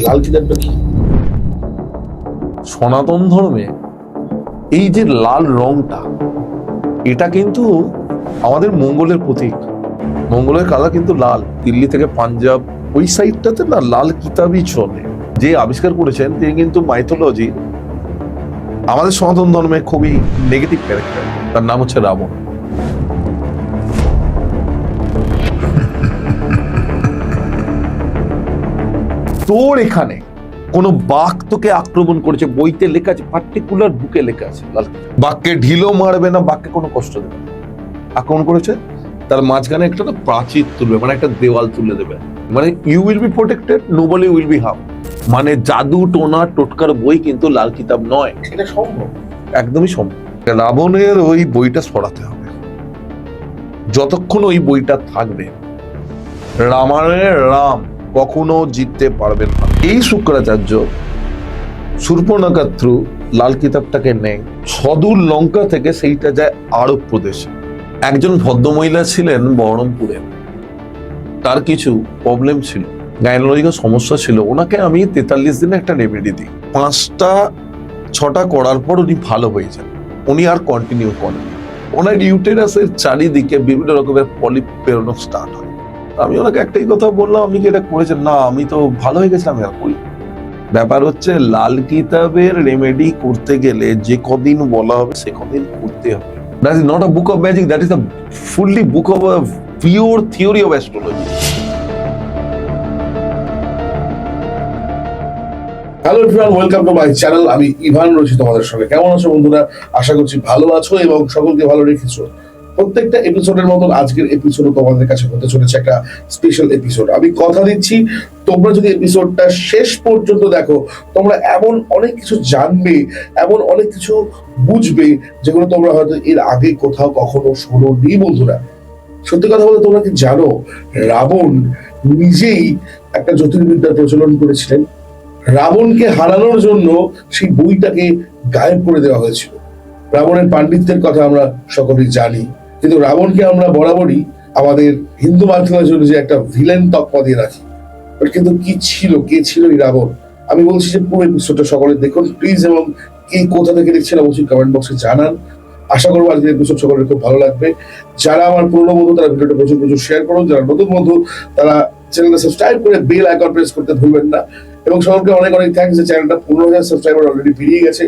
লাল কিতাবটা কি? সনাতন ধর্মে এই যে লাল রংটা, এটা কিন্তু আমাদের মঙ্গলের প্রতীক। মঙ্গলের কালার কিন্তু লাল। দিল্লি থেকে পাঞ্জাব ওই সাইডটাতে না লাল কিতাবই চলে। যে আবিষ্কার করেছেন তিনি কিন্তু মাইথোলজি আমাদের সনাতন ধর্মে খুবই নেগেটিভ ক্যারেক্টার। তার নাম হচ্ছে রাবণ। তোর এখানে কোন বাঘ তোকে আক্রমণ করেছে, বইতে লেখা আছে, পার্টিকুলার বুকে লেখা আছে, বাঘকে ঢিলো মারবে না, বাঘকে কোনো কষ্ট দেবে না। আক্রমণ করেছে, তার মাঝখানে একটা প্রাচীর তুলবে, মানে একটা দেওয়াল তুলে দেবে, মানে you will be protected, nobody will be harm. মানে জাদু টোনা টোটকার বই কিন্তু লাল কিতাব নয়। এটা সম্ভব? একদমই সম্ভব। রাবণের ওই বইটা সরাতে হবে। যতক্ষণ ওই বইটা থাকবে, রামায়ণের রাম কখনো জিততে পারবেন না। এই শুক্রাচার্য শূর্পণখার থ্রু লাল কিতাবটাকে নেয়, সদূর লঙ্কা থেকে সেইটা যায় আরব প্রদেশে। একজন ভদ্রমহিলা ছিলেন বহরমপুরে, তার কিছু প্রবলেম ছিল, গাইনোলজিক্যাল সমস্যা ছিল। ওনাকে আমি 43 দিনে একটা রেমেডি দিই, 5টা-6টা করার পর উনি ভালো হয়ে যান। উনি আর কন্টিনিউ করেন। ওনার ইউটেরাসের চারিদিকে বিভিন্ন রকমের পলিপ বেরোনো স্টার্ট হয়। আমি ওনাকে একটাই কথা বললাম, আপনি কি এটা করেছেন? না, আমি তো ভালো হয়ে গেছিলাম, আমি আর করি। ব্যাপার হচ্ছে লাল কিতাবের রেমেডি করতে গেলে যে কদিন বলা হবে সে কদিন করতে হবে। That is not a book of magic, that is a fully book of a pure theory of astrology. Hello everyone, welcome to my channel. আমি ইভান রয়েছি তোমাদের সঙ্গে। কেমন আছো বন্ধুরা? আশা করছি ভালো আছো এবং সকলকে ভালো রেখেছো। প্রত্যেকটা এপিসোডের মতন আজকের এপিসোডও তোমাদের কাছে হতে চলেছে একটা স্পেশাল এপিসোড। আমি কথা দিচ্ছি, তোমরা যদি এপিসোডটা শেষ পর্যন্ত দেখো, তোমরা এমন অনেক কিছু জানবে, এমন অনেক কিছু বুঝবে, যেগুলো তোমরা হয়তো এর আগে কোথাও কখনো শোনোনি। বন্ধুরা, সত্যি কথা বলতে তোমরা কি জানো, রাবণ নিজেই একটা জ্যোতির্বিদ্যার প্রচলন করেছিলেন। রাবণকে হারানোর জন্য সেই বইটাকে গায়েব করে দেওয়া হয়েছিল। রাবণের পাণ্ডিত্যের কথা আমরা সকলেই জানি, কিন্তু রাবণকে আমরা বরাবরই আমাদের হিন্দু মাইথোলজি যে একটা ভিলেন তকমা দিয়ে রাখি। কিন্তু কি ছিল, কে ছিল এই রাবণ? আমি বলছি যে পুরো এপিসোডটা সকলে দেখুন প্লিজ, এবং কে কোথা থেকে দেখছেন অবশ্যই কমেন্ট বক্সে জানান। আশা করবো আজকের এপিসোড সকলের খুব ভালো লাগবে। যারা আমার পুরনো বন্ধু তারা ভিডিওটা প্রচুর প্রচুর শেয়ার করুন, যারা নতুন বন্ধু তারা চ্যানেলটা সাবস্ক্রাইব করে বেল আইকন প্রেস করতে ভুলবেন না। এবং সকলকে অনেক অনেক থ্যাঙ্কস, যে চ্যানেলটা 15,000 সাবস্ক্রাইবার অলরেডি পেরিয়ে গেছে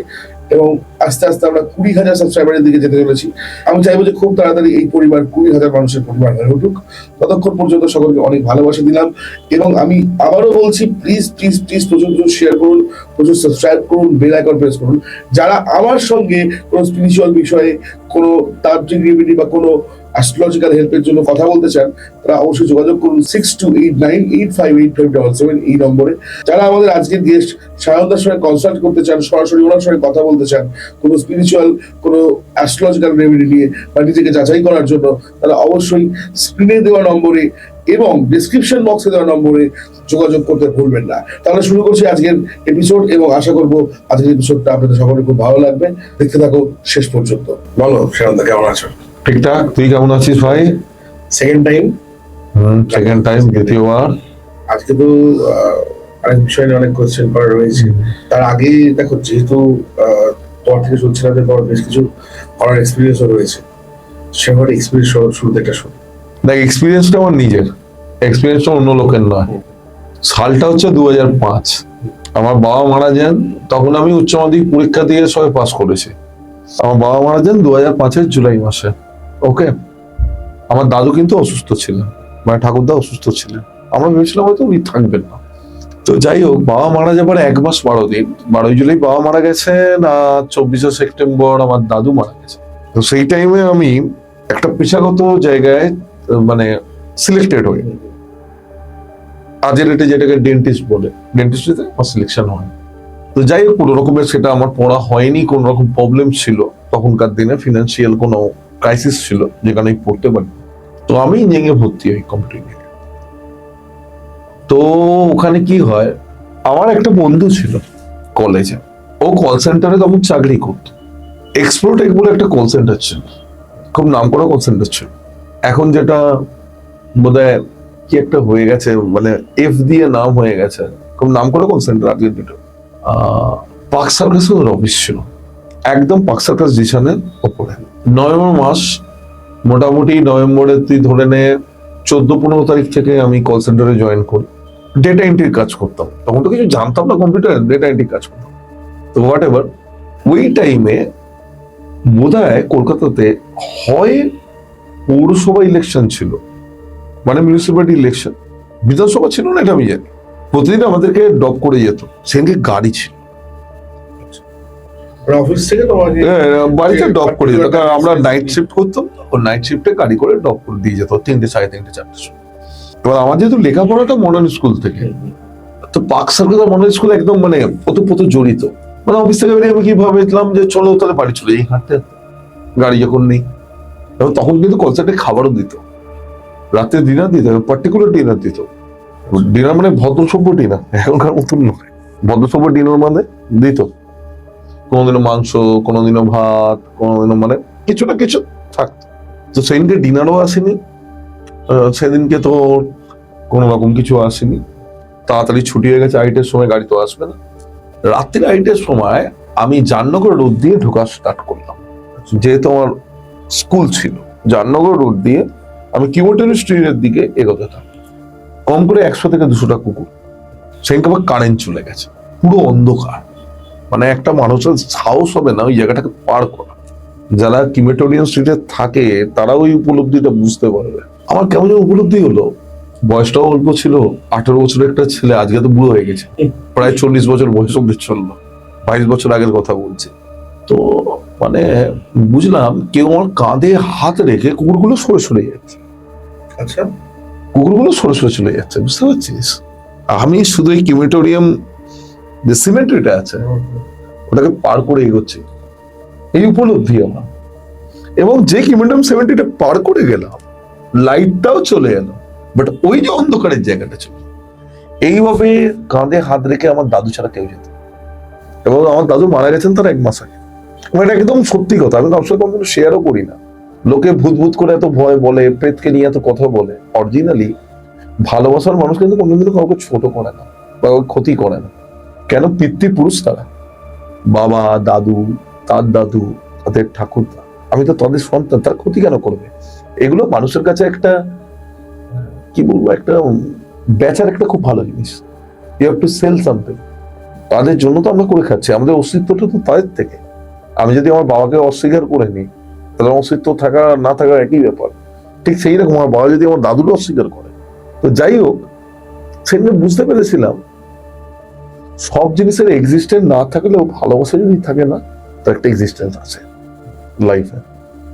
এবং আস্তে আস্তে আমরা 20,000 সাবস্ক্রাইবারের দিকে যেতে চলেছি। আমি চাইবো যে খুব তাড়াতাড়ি এই পরিবার 20,000 মানুষের পরিবার হয়ে উঠুক। ততক্ষণ পর্যন্ত সকলকে অনেক ভালোবাসা দিলাম এবং আমি আবারও বলছি, প্লিজ প্লিজ প্লিজ প্রচুর প্রচুর শেয়ার করুন, প্রচুর সাবস্ক্রাইব করুন, বেল আইকন প্রেস করুন। যারা আমার সঙ্গে কোনো স্পিরিচুয়াল বিষয়ে, কোনো তান্ত্রিক রেমেডি বা কোনো অ্যাস্ট্রোলজিক্যাল হেল্পের জন্য কথা বলতে চান, তারা অবশ্যই যোগাযোগ করুন 6289858577 এই নম্বরে। যারা আমাদের আজকের গেস্ট সায়নদার সঙ্গে কনসাল্ট করতে চান, সরাসরি ওনার সঙ্গে কথা বলতে চান কোনো স্পিরিচুয়াল, কোনো অ্যাস্ট্রোলজিক্যাল রেমেডি নিয়ে বা নিজেকে যাচাই করার জন্য, তারা অবশ্যই স্ক্রিনে দেওয়া নম্বরে এবং ডিসক্রিপশন বক্সে দেওয়া নম্বরে যোগাযোগ করতে ভুলবেন না। তাহলে শুরু করছি আজকের এপিসোড এবং আশা করবো আজকের এপিসোডটা আপনাদের সকলের খুব ভালো লাগবে। দেখতে থাকো শেষ পর্যন্ত। বলো সায়নদা, কেমন আছো? ঠিকঠাক। তুই কেমন আছিস ভাই? সেকেন্ড টাইম দ্বিতীয়বার। আজকে তো অনেক বিষয় নিয়ে অনেক কোয়েশ্চেন করা রয়েছে। তার আগে দেখো, যেহেতু তোমার থেকে শুনছিলাম যে তোমার বেশ কিছু করার এক্সপিরিয়েন্সও রয়েছে, সেভাবে এক্সপিরিয়েন্স শুরুতে একটা শুনি। দেখ, এক্সপিরিয়েন্সটা আমার নিজের, এক্সপিরিয়েন্সটা অন্য লোকের নয়। সালটা হচ্ছে 2005। আমার বাবা মারা যান, তখন আমি উচ্চ মাধ্যমিক পরীক্ষা দিয়ে সবাই পাস করেছি। আমার বাবা মারা যান 2005-এর জুলাই মাসে। ওকে, আমার দাদু কিন্তু অসুস্থ ছিলেন, মানে ঠাকুরদা অসুস্থ ছিলেন। আমরা ভেবেছিলাম হয়তো উনি থাকবেন না। তো যাই হোক, বাবা মারা যাবার 1 মাস 12 দিন, 12ই জুলাই বাবা মারা গেছেন আর 24শে সেপ্টেম্বর আমার দাদু মারা গেছে। তো সেই টাইমে আমি একটা পেশাগত জায়গায় মানে সিলেক্টেড হই। আজের রেটে যেটাকে ডেন্টিস্ট বলে, ডেন্টিস্ট্রিতে আমার সিলেকশন হয়। তো যাই হোক, কোনো রকমের সেটা আমার পড়া হয়নি, কোন রকম প্রবলেম ছিল তখনকার দিনে, ফিনান্সিয়াল কোনো ক্রাইসিস ছিল যেখানে আমি পড়তে পারি। তো আমি ইঞ্জিনিয়ারিং ভর্তি হই কম্পিউটার। তো ওখানে কি হয়, আমার একটা বন্ধু ছিল কলেজে, ও কল সেন্টারে তখন চাকরি করতো। এক্সপ্লোটেক বলে একটা কল সেন্টার ছিল, খুব নাম করা কল সেন্টার ছিল। এখন যেটা বোধহয় কি একটা হয়ে গেছে, মানে এফ দিয়ে নাম হয়ে গেছে, খুব নাম করে কল সেন্টার আজকের ডেটে। পার্ক সার্কাস ওদের অফিস ছিল একদম পার্ক সার্কাস ডিশনের ওপরে। নভেম্বর মাস, মোটামুটি নভেম্বরের তুই ধরে নে 14-15 তারিখ থেকে আমি কল সেন্টারে জয়েন করি। ডেটা এন্ট্রির কাজ করতাম, তখন তো কিছু জানতাম না কম্পিউটার, ডেটা এন্ট্রির কাজ করতাম। তো হোয়াট এভার, ওই টাইমে বোধহয় কলকাতাতে হয় পৌরসভা ইলেকশন ছিল, মানে মিউনিসিপ্যালিটি ইলেকশন, বিধানসভা ছিল না এটা আমি জানি। প্রতিদিন আমাদেরকে ড্রপ করে যেত, সেদিনকে গাড়ি ছিল, অফিস থেকে তোমাকে বাড়িতে ড্রপ করে যেত, কারণ আমরা নাইট শিফট করতাম, ও নাইট শিফটে গাড়ি করে ড্রপ করে দিয়ে যেত 3টে, 3:30, 4টের সময়। এবার আমার যেহেতু লেখাপড়াটা মডার্ন স্কুল থেকে, তো পার্ক সার্কাস আর মডার্ন স্কুল একদম মানে ওতপ্রোত জড়িত। মানে অফিস থেকে বেরিয়ে আমি কি ভাবছিলাম যে চলো তাহলে বাড়ি চলে যাই হাঁটতে, গাড়ি যখন নেই। এবং তখন কিন্তু কল সেন্টারে খাবারও দিত, রাতে ডিনার দিত, পার্টিকুলার ডিনার দিত। ডিনার মানে ভদ্রসভ্য ডিনার, এখনকার মতন নয়, ভদ্রসভ্য ডিনার মানে দিত। কোনোদিনও মাংস, কোনোদিনও ভাত, কোনোদিনও মানে কিছু না কিছু থাকতো। তো সেদিনকে ডিনারও আসেনি, সেদিনকে তো কোনো রকম কিছু আসেনি। তাড়াতাড়ি ছুটি হয়ে গেছে, 8টার সময় গাড়ি তো আসবে না। রাত্রি 8টার সময় আমি জামনগর রোড দিয়ে ঢোকা স্টার্ট করলাম, যেহেতু আমার স্কুল ছিল। জামনগর রোড দিয়ে আমি কিউমোটরি স্ট্রিটের দিকে এগোতে থাকি। কম করে 100 থেকে 200টা কুকুর। সেদিনকে আবার কারেন্ট চলে গেছে, পুরো অন্ধকার, মানে একটা মানুষের সাহস হবে না ওই জায়গাটাকে পার করা। যারা কিউমোটোরিয়াম স্ট্রিটে থাকে তারা ওই উপলব্ধিটা বুঝতে পারবে। আমার কেমন যেন উপলব্ধি হলো, বয়সটাও অল্প ছিল, 18 বছরের একটা ছেলে, আজকে তো বুড়ো হয়ে গেছে, প্রায় 40 বছর বয়স অব্দি চললো, 22 বছর আগের কথা বলছে। তো মানে বুঝলাম কেউ আমার কাঁধে হাত রেখে কুকুরগুলো সরে সরে যাচ্ছে। আচ্ছা, কুকুরগুলো সরে সরে চলে যাচ্ছে, বুঝতে পারছিস? আমি শুধু এই কিউমেটোরিয়াম যে সিমেন্ট্রিটা আছে ওটাকে পার করে এগোচ্ছি, এই উপলব্ধি আমার। এবং যে কিউমেটোরিয়াম সিমেন্ট্রিটা পার করে গেলাম, লাইটটাও চলে এলো, বাট ওই যে অন্ধকারের জায়গাটা ছিল। এইভাবে কাঁধে হাত রেখে আমার দাদু ছাড়া কেউ যেত। এবং আমার দাদু মারা গেছেন তার 1 মাস আগে। এটা একদম সত্যি কথা, আমি কারোর সাথে কখনো শেয়ারও করি না। লোকে ভূত ভূত করে এত ভয় বলে, প্রেতকে নিয়ে এত কথা বলে, অরিজিনালি ভালোবাসার মানুষ কিন্তু কোনোদিনও কাউকে ছোট করে না বা ক্ষতি করে না। কেন? পিতৃপুরুষ তারা, বাবা, দাদু, তার দাদু, তাদের ঠাকুরদা, আমি তো তাদের সন্তান, তার ক্ষতি কেন করবে? এগুলো মানুষের কাছে একটা কি বলবো, একটা বেচার একটা খুব ভালো জিনিস। You have to sell something. তাদের জন্য তো আমরা করে খাচ্ছি, আমাদের অস্তিত্বটা তো তাদের থেকে। আমি যদি আমার বাবাকে অস্বীকার করে নিই, তাহলে অস্তিত্ব থাকা না থাকা একই ব্যাপার। ঠিক সেই রকম আমার বাবা যদি আমার দাদুকে অস্বীকার করে। তো যাই হোক, সেদিন বুঝতে পেরেছিলাম সব জিনিসের এক্সিস্টেন্স না থাকলেও ভালোবাসা যদি থাকে না, তার একটা এক্সিস্টেন্স আছে লাইফে।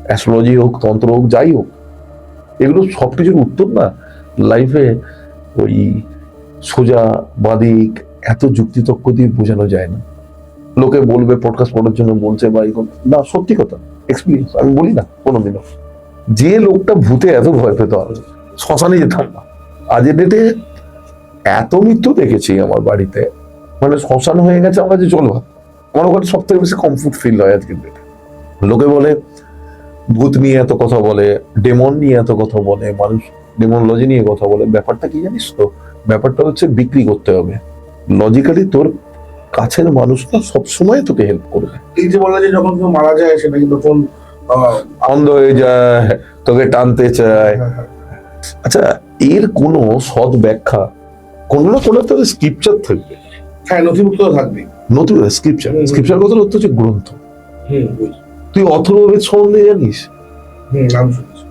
অ্যাস্ট্রোলজি হোক, তন্ত্র হোক, যাই হোক, এগুলো সবকিছুর উত্তর না লাইফে। ওই সোজা বাদিক এত যুক্তিতক্ক দিয়ে বোঝানো যায় না। লোকে বলবে পডকাস্ট পড়ার জন্য বলছে বা এরকম না, সত্যি কথা, এক্সপিরিয়েন্স, আমি বলি না কোনোদিনও। যে লোকটা ভূতে এত ভয় পেত, শ্মশানে যেতাম না। আজের ডেটে এত মৃত্যু দেখেছি আমার বাড়িতে, মানে শ্মশান হয়ে গেছে আমার কাছে জলভাত। আমার ওখানে সব থেকে বেশি কমফোর্ট ফিল হয় আজকের ডেটে। লোকে বলে ভূত নিয়ে এত কথা বলে, ডেমন নিয়ে এত কথা বলে, মানুষ ডেমোনলজি নিয়ে কথা বলে। ব্যাপারটা কি জানিস তো? ব্যাপারটা হচ্ছে বিক্রি করতে হবে। লজিক্যালি তোর কাছের মানুষটা সবসময় তোকে হেল্প করবে। এই যে বলা যায় যখন কেউ মারা যায় সেটা কিন্তু তখন অন্ধ হয়ে যায়, তোকে টানতে চায়। আচ্ছা, এর কোনো সৎ ব্যাখ্যা কোনো না কোনো একটা স্ক্রিপচার থাকবে। হ্যাঁ, নথিভুক্ত থাকবে। নতুন স্ক্রিপচার, স্ক্রিপচার কথা অর্থ হচ্ছে গ্রন্থ। বুঝছি। তুই অথর্ববেদ সম্বন্ধে জানিস? নাম শুনেছি।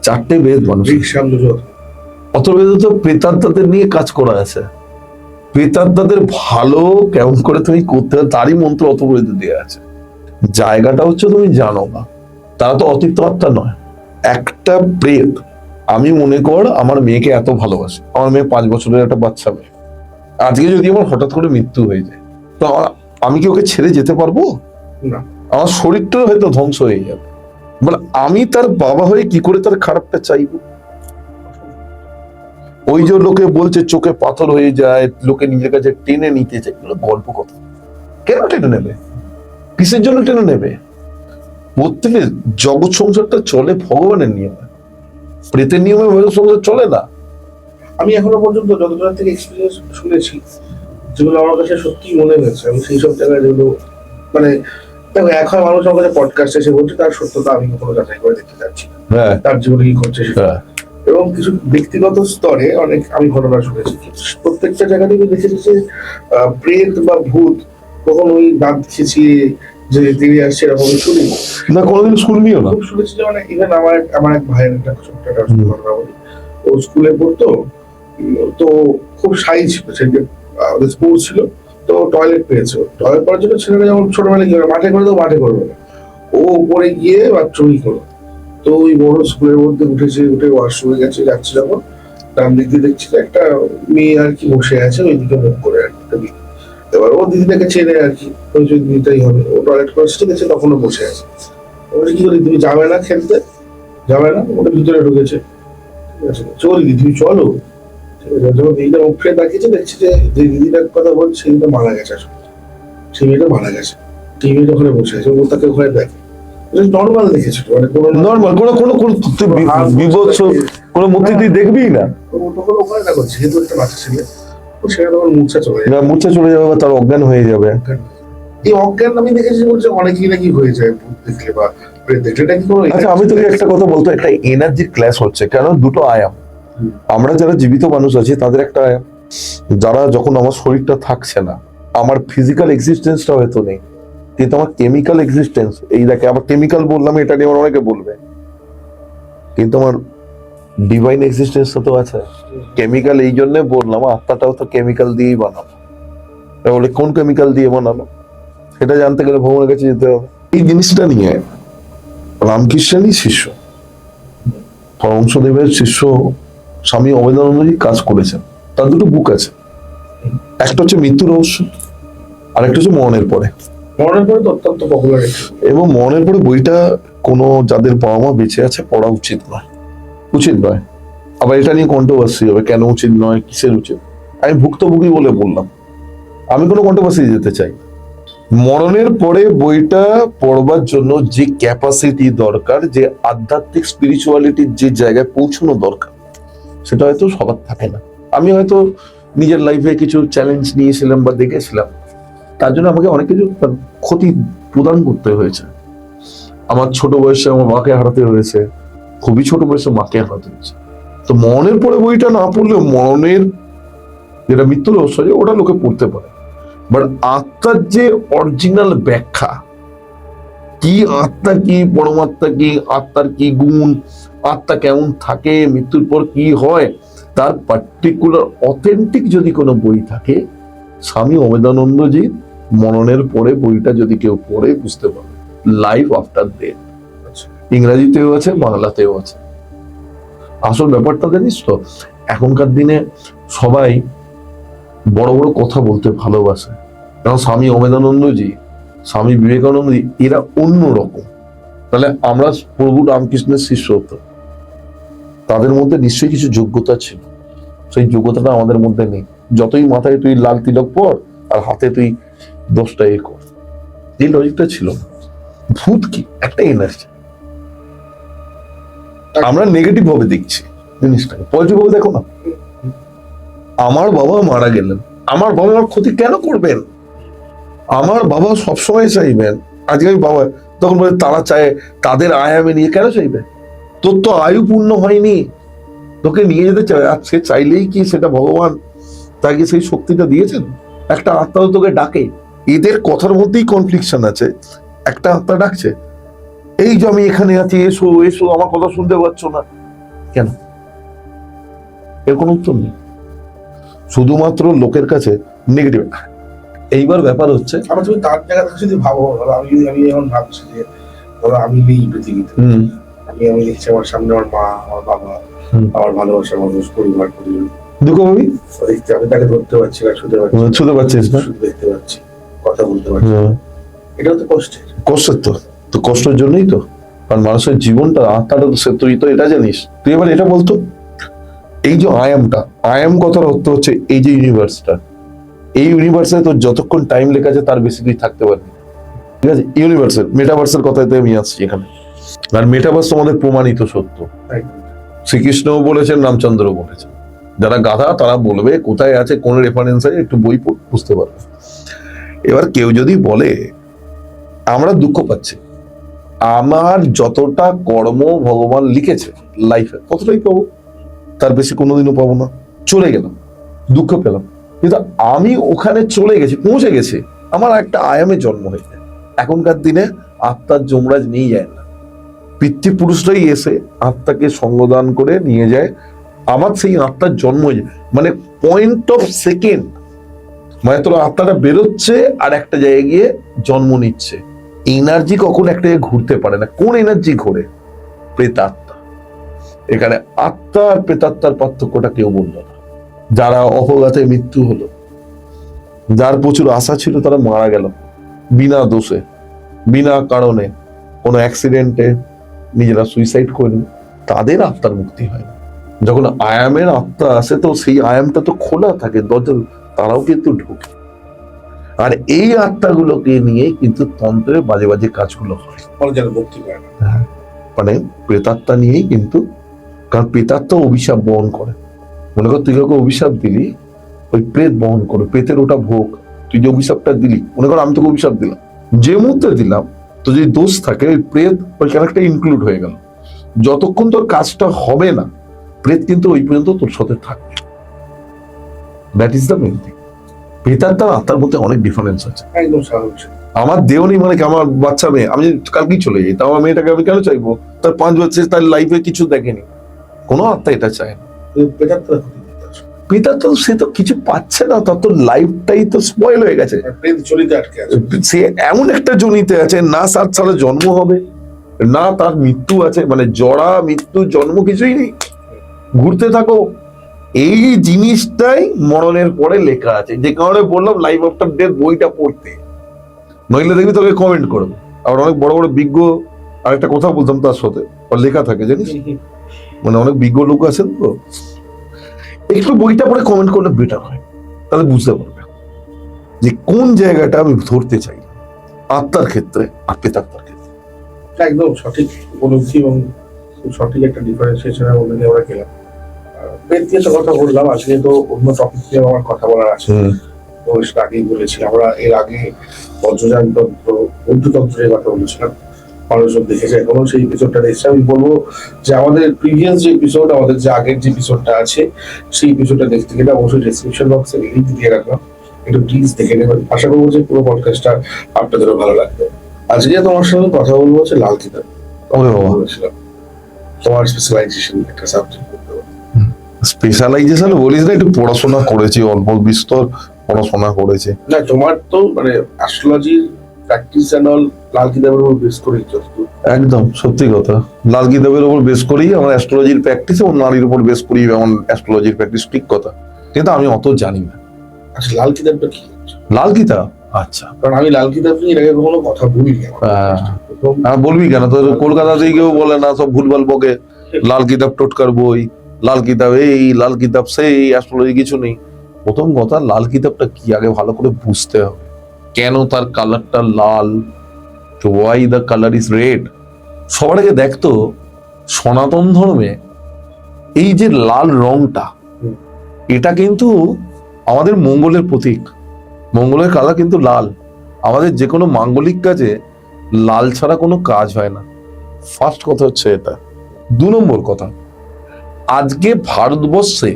4টে বেদ মানুষ। অথর্ববেদে তো প্রেতাত্মাদের নিয়ে কাজ করা আছে। প্রেতাত্মাদের ভালো কেমন করে তুমি করতে হবে তারই মন্ত্র অথর্ববেদে দেওয়া আছে। জায়গাটা হচ্ছে তুমি জানো না, তারা তো অতিরিক্ত আত্মা নয়। একটা প্রেত, আমি মনে কর আমার মেয়েকে এত ভালোবাসি, আমার মেয়ে 5 বছরের একটা বাচ্চা মেয়ে। আজকে যদি আমার হঠাৎ করে মৃত্যু হয়ে যায়, তো আমি কি ওকে ছেড়ে যেতে পারবো না? আমার শরীরটা হয়তো ধ্বংস হয়ে যাবে, মানে আমি তার বাবা হয়ে কি করে তার খারাপটা চাইবো? ওই যে লোকে বলছে চোখে পাথর হয়ে যায়, লোকে নিজের কাছে টেনে নিতে চায়, এগুলো গল্প কথা। কেন টেনে নেবে? কিসের জন্য টেনে নেবে? প্রত্যেকের জগৎ সংসারটা চলে ভগবানের নিয়মে, প্রেতের নিয়মে সংসার চলে না। আমি এখনো পর্যন্ত যতজনের থেকে এক্সপিরিয়েন্স শুনেছি, যেগুলো আমার কাছে সত্যি মনে হয়েছে, আমি সেই সব জায়গায় যেগুলো মানে দেখো, এক হয় মানুষ আমার কাছে পডকাস্ট এসে বলছে, তার সত্যতা আমি কখনো যাচাই করে দেখতে চাচ্ছি না, হ্যাঁ তার জীবনে কি করছে সেটা। হ্যাঁ এবং কিছু ব্যক্তিগত স্তরে অনেক আমি ঘটনা শুনেছি, প্রত্যেকটা জায়গাতেই আমি দেখেছি যে প্রেত বা ভূত কখনো ওই দাঁত খিচিয়ে যে তিনি আসছে এরকম শুনি না, কোনোদিন শুনবিও না। খুব শুনেছি যে মানে ইভেন আমার এক ভাইয়ের একটা ছোট্ট একটা ঘটনা বলি। ও স্কুলে পড়তো, তো খুব শাই ছিল, সেদিকে ওদের স্পোর্টস ছিল, তো টয়লেট পেয়েছে। টয়লেট করার জন্য ছেলেরা যেমন ছোটবেলায় কি করে মাঠে করে দেবো, মাঠে করবে না, ও উপরে গিয়ে বাথরুমই করো। তো ওই বড় স্কুলের মধ্যে উঠে ওয়াশরুমে গেছে, যাচ্ছে যখন ডান দিক দিয়ে দেখছি যে একটা মেয়ে আর কি বসে আছে ওই দিকে মুখ করে আর কি। এবার ও দিদিটাকে চেনে আর কি, ওই যে দিদিটাই হবে, ও টয়লেট করছে ঠিক আছে, তখনও বসে আছে। ওটা কি করে, তুমি যাবে না খেলতে, যাবে না, ওটা ভিতরে ঢুকেছে, ঠিক আছে চল দিদি তুমি চলো, ঠিক আছে। যখন দিদিটা মুখ ফিরে তাকিয়েছে, দেখছি যে যে দিদিটার কথা বলছে সেই দিদিটা মারা গেছে আসলে, সেই মেয়েটা মারা গেছে, টিভিটা ওখানে বসে আছে, ও তাকে ওখানে দেখে নর্মাল দেখেছিল, মানে কোনো নর্মাল কোনো কোনো কোনো তুই বিভৎস কোনো মূর্তি তুই দেখবি না, তখন ওখানে দেখো যেহেতু একটা বাচ্চা ছেলে, ও সেটা তখন মূর্ছা চলে যায়। মূর্ছা চলে যাবে বা তার অজ্ঞান হয়ে যাবে। এই অজ্ঞান আমি দেখেছি বলছে অনেকেই নাকি হয়ে যায় ভূত দেখলে বা প্রেত দেখলে, এটা কি কোনো আচ্ছা আমি তোকে একটা কথা বলতো, একটা এনার্জি ক্লাস হচ্ছে, কেন দুটো আয়াম। আমরা যারা জীবিত মানুষ আছি তাদের একটা আয়াম, যারা যখন আমার শরীরটা থাকছে না, আমার ফিজিক্যাল এক্সিস্টেন্সটা হয়তো নেই, কিন্তু আমার কেমিক্যাল এক্সিস্টেন্স, এই দেখে আবার কেমিক্যাল বললাম, এটা নিয়ে আমার অনেকে বলবে, কিন্তু আমার ডিভাইন এক্সিস্টেন্সটা তো আছে। কেমিক্যাল এই জন্য বললাম, আত্মাটাও তো কেমিক্যাল দিয়েই বানানো। বলে কোন কেমিক্যাল দিয়ে বানানো সেটা জানতে গেলে ভগবানের কাছে যেতে হবে। এই জিনিসটা নিয়ে রামকৃষ্ণেরই শিষ্য, পরমহংসদেবের শিষ্য স্বামী অভেদানন্দজি কাজ করেছেন। তার দুটো বুক আছে, একটা হচ্ছে মৃত্যু রহস্য, আর একটা হচ্ছে মরণের পরে। মরণের পরে তো অত্যন্ত পপুলার। এবং মরণের পরে বইটা কোনো যাদের বাবা মা বেঁচে আছে পড়া উচিত নয়, উচিত নয়। আবার এটা নিয়ে কন্ট্রোভার্সি হবে, কেন উচিত নয়, কিসের উচিত। আমি ভুক্তভোগী বলে বললাম, আমি কোনো কন্ট্রোভার্সি যেতে চাই না। মরণের পরে বইটা পড়বার জন্য যে ক্যাপাসিটি দরকার, যে আধ্যাত্মিক স্পিরিচুয়ালিটির যে জায়গায় পৌঁছানো দরকার, সেটা হয়তো সবার থাকে না। আমি হয়তো নিজের লাইফে কিছু চ্যালেঞ্জ নিয়েছিলাম বা দেখেছিলাম, তার জন্য আমাকে অনেক কিছু ক্ষতি প্রদান করতে হয়েছে। আমার ছোট বয়সে আমার মাকে হারাতে হয়েছে, খুবই ছোট বয়সে মাকে হারাতে হয়েছে। তো মরণের পরে বইটা না পড়লেও মরণের যেটা মৃত্যু রহস্য, ওটা লোকে পড়তে পারে। বাট আত্মার যে অরিজিনাল ব্যাখ্যা, কি আত্মা কি, পরমাত্মা কি, আত্মার কি গুণ, আত্মা কেমন থাকে, মৃত্যুর পর কি হয়, তার পার্টিকুলার অথেন্টিক যদি কোনো বই থাকে, স্বামী অভেদানন্দজির মরণের পরে বইটা যদি কেউ পড়ে বুঝতে পারে, লাইফ আফটার ডেথ। ইংরেজিতেও আছে, বাংলাতেও আছে। আসল ব্যাপারটা জানিস তো, এখনকার দিনে সবাই বড় বড় কথা বলতে ভালোবাসে, কারণ স্বামী অভেদানন্দজি, স্বামী বিবেকানন্দজি এরা অন্য রকম। তাহলে আমরা প্রভু রামকৃষ্ণের শিষ্য হতো, তাদের মধ্যে নিশ্চয়ই কিছু যোগ্যতা ছিল, সেই যোগ্যতাটা আমাদের মধ্যে নেই। যতই মাথায় তুই লাল তিলক পর আর হাতে তুই 10টা কর, এই লজিকটা ছিল না। ভূত কি একটা এনার্জি, আমরা নেগেটিভ ভাবে দেখছি জিনিসটাকে, পজিটিভ ভাবে দেখো না। আমার বাবা মারা গেলেন, আমার বাবা আমার ক্ষতি কেন করবেন? আমার বাবা সবসময় চাইবেন, আজকে আমি বাবা তখন বলে তারা চায়, তাদের আয়ামে নিয়ে কেন চাইবে? তোর তো আয়ু পূর্ণ হয়নি, তোকে নিয়ে যেতে চায়, আর সে চাইলেই কি সেটা ভগবান তাকে সেই শক্তিটা দিয়েছেন? একটা আত্মা তোকে ডাকে, এদের কথার মধ্যেই কনফ্লিকশন আছে। একটা আত্মা ডাকছে, এই যে আমি এখানে আছি, এসো এসো, আমার কথা শুনতে পাচ্ছ না কেন? এর কোনো উত্তর নেই, শুধুমাত্র লোকের কাছে নেগেটিভ। এইবার ব্যাপার হচ্ছে, আমার তুমি তার জায়গা থেকে যদি ভাবো, আমি এখন ভাবছি যে ধরো আমি নেই পৃথিবীতে, আমি দেখছি আমার সামনে আমার মা, আমার বাবা, আমার ভালোবাসার মানুষ, পরিবার, দুঃখ ভাবি, আমি তাকে ধরতে পারছি না, শুনতে পাচ্ছিস না, দেখতে পাচ্ছি, কথা বলতে পারছি, এটাও তো কষ্টের। কষ্টের তো কষ্টের জন্যই তো, কারণ মানুষের জীবনটা, আত্মাটা তো তুই তো এটা জানিস। তুই এবার এটা বলতো, এই যে আয়ামটা, আয়াম কথার অর্থ হচ্ছে এই যে ইউনিভার্সটা, এই ইউনিভার্সে তো যতক্ষণ টাইম লেখা আছে তার বেশি তুই থাকতে পারবি, ঠিক আছে? ইউনিভার্সের মেটাভার্সের কথাতে আমি আসছি এখানে, আর মেটাভার্স তোমাদের প্রমাণিত সত্য। শ্রীকৃষ্ণও বলেছেন, রামচন্দ্রও বলেছেন, যারা গাধা তারা বলবে কোথায় আছে, কোন রেফারেন্স আছে, একটু বই পড় বুঝতে পারবে। এবার কেউ যদি বলে আমরা দুঃখ পাচ্ছি, আমার যতটা কর্ম ভগবান লিখেছে লাইফে ততটাই পাবো, তার বেশি কোনোদিনও পাবো না, চলে গেলাম, দুঃখ পেলাম, কিন্তু আমি ওখানে চলে গেছি, পৌঁছে গেছি, আমার একটা আয়ামে জন্ম হয়েছে। এখনকার দিনে আত্মার যমরাজ নিয়ে যায় না, পিতৃপুরুষরাই এসে আত্মাকে সঙ্গদান করে নিয়ে যায়। আমার সেই আত্মার জন্ম হয়েছে, মানে পয়েন্ট অফ সেকেন্ড, মানে তোর আত্মাটা বেরোচ্ছে আর একটা জায়গায় গিয়ে জন্ম নিচ্ছে। এনার্জি কখন একটা জায়গায় ঘুরতে পারে না। কোন এনার্জি ঘোরে? প্রেতাত্মা। এখানে আত্মা আর প্রেতাত্মার পার্থক্যটা কেউ বলল না। যারা অপঘাতে মৃত্যু হলো, যার প্রচুর আশা ছিল, তারা মারা গেল বিনা দোষে, বিনা কারণে, কোনো অ্যাক্সিডেন্টে নিজেরা সুইসাইড করে নিল, তাদের আত্মার মুক্তি হয় না। যখন আয়ামের আত্মা আসে তো সেই আয়ামটা তো খোলা থাকে, দরজা, তারাও কিন্তু ঢোকে। আর এই আত্মাগুলোকে নিয়ে কিন্তু তন্ত্রের বাজে বাজে কাজগুলো হয়, যারা মুক্তি পায় না। মানে প্রেতাত্মা নিয়েই কিন্তু, কারণ প্রেতাত্মা অভিশাপ বহন করে। মনে কর তুই কাউকে অভিশাপ দিলি, ওই প্রেত বহন করে, প্রেতের ওটা ভোগ। তুই যে অভিশাপটা দিলি, মনে কর আমি তোকে অভিশাপ দিলাম, যে মুহূর্তে দিলাম তো যদি দোষ থাকে ওই প্রেত ওই ক্যারেক্টার ইনক্লুড হয়ে গেল। যতক্ষণ তোর কাজটা হবে না, প্রেত কিন্তু ওই পর্যন্ত তোর সাথে থাকবে। That is the main thing. প্রেতাত্মার আত্মার মধ্যে অনেক ডিফারেন্স আছে। একদম স্বাভাবিক। আমার দেহ নেই মানে কি, আমার বাচ্চা মেয়ে, আমি কালকেই চলে যাই, তা আমার মেয়েটাকে আমি কেন চাইবো? তার 5 বছর, তার লাইফে কিছু দেখেনি, কোনো আত্মা এটা চায় না। প্রেতাত্মা সে তো কিছু পাচ্ছে না, তার তো লাইফটাই তো স্পয়েল হয়ে গেছে। সে এমন একটা জনিতে আছে, না 7 সালে জন্ম হবে, না তার মৃত্যু আছে, মানে জরা মৃত্যু জন্ম কিছুই নেই, ঘুরতে থাকো। এই জিনিসটাই মরণের পরে লেখা আছে, যে কারণে বললাম লাইফ আফটার ডেথ বইটা পড়তে, নইলে দেখবি তোকে কমেন্ট করবে। আর অনেক বড় বড় বিজ্ঞ, আরেকটা কথা বলতাম তার সাথে, আর লেখা থাকে জানিস, মানে অনেক বিজ্ঞ লোক আছেন তো, একটু বইটা পড়ে কমেন্ট করলে বেটার হয়, তাহলে বুঝতে পারবে যে কোন জায়গাটা আমি ধরতে চাই আত্মার ক্ষেত্রে আর প্রেতাত্মার ক্ষেত্রে। একদম সঠিক উপলব্ধি এবং সঠিক একটা ডিফারেন্সিয়েশনের মধ্যে দিয়ে আমরা গেলাম। প্রেত নিয়ে কথা বললাম, আজকে তো অন্য টপিক নিয়ে আমার কথা বলার আছে। তো সেটা আগেই বলেছি, আমরা এর আগে বজ্রযান তন্ত্র, বৌদ্ধতন্ত্রের কথা বলেছিলাম, মানুষজন দেখেছে, এখনো সেই এপিসোডটা দেখছে। আমি বলবো যে আমাদের প্রিভিয়াস যে এপিসোড, আমাদের যে আগের যে এপিসোডটা আছে, সেই এপিসোডটা দেখতে গেলে অবশ্যই ডেসক্রিপশন বক্সে লিংক দিয়ে রাখলাম, একটু প্লিজ দেখে নেবেন। আশা করবো যে পুরো পডকাস্টটা আপনাদেরও ভালো লাগবে। আজকে তোমার সঙ্গে কথা বলবো হচ্ছে লাল কিতাব। বলেছিলাম তোমার স্পেশালাইজেশন একটা সাবজেক্ট করতে হবে। স্পেশালাইজেশন বলিস না, একটু পড়াশোনা করেছি, অল্প বিস্তর পড়াশোনা করেছি। না তোমার তো মানে অ্যাস্ট্রোলজির প্র্যাকটিস এন্ড অল লাল কিতাবের উপর বেস করেই চলতো। একদম সত্যি কথা, লাল কিতাবের উপর বেস করেই আমার অ্যাস্ট্রোলজির প্র্যাকটিস, এবং নারীর উপর বেস করেই আমার অ্যাস্ট্রোলজির প্র্যাকটিস, ঠিক কথা, কিন্তু আমি অত জানি না। আচ্ছা লাল কিতাবটা কি? লাল কিতাব, আচ্ছা, কারণ আমি লাল কিতাব নিয়ে এর আগে কখনো কথা বলিনি। বলবি কেন, তোর কলকাতাতেই কেউ বলে না, সব ভুলভাল বকে, লাল কিতাব টোটকার বই, লাল কিতাব এই, লাল কিতাব সেই, অ্যাস্ট্রোলজি কিছু নেই। প্রথম কথা, লাল কিতাবটা কি আগে ভালো করে বুঝতে হবে, কেন তার কালারটা লাল, why the colour is red. সবার আগে দেখতো সনাতন ধর্মে এই যে লাল রংটা, এটা কিন্তু আমাদের মঙ্গলের প্রতীক, মঙ্গলের কালার কিন্তু লাল। আমাদের যে কোনো মাঙ্গলিক কাজে লাল ছাড়া কোনো কাজ হয় না। ফার্স্ট কথা হচ্ছে এটা। 2 নম্বর কথা, আজকে ভারতবর্ষে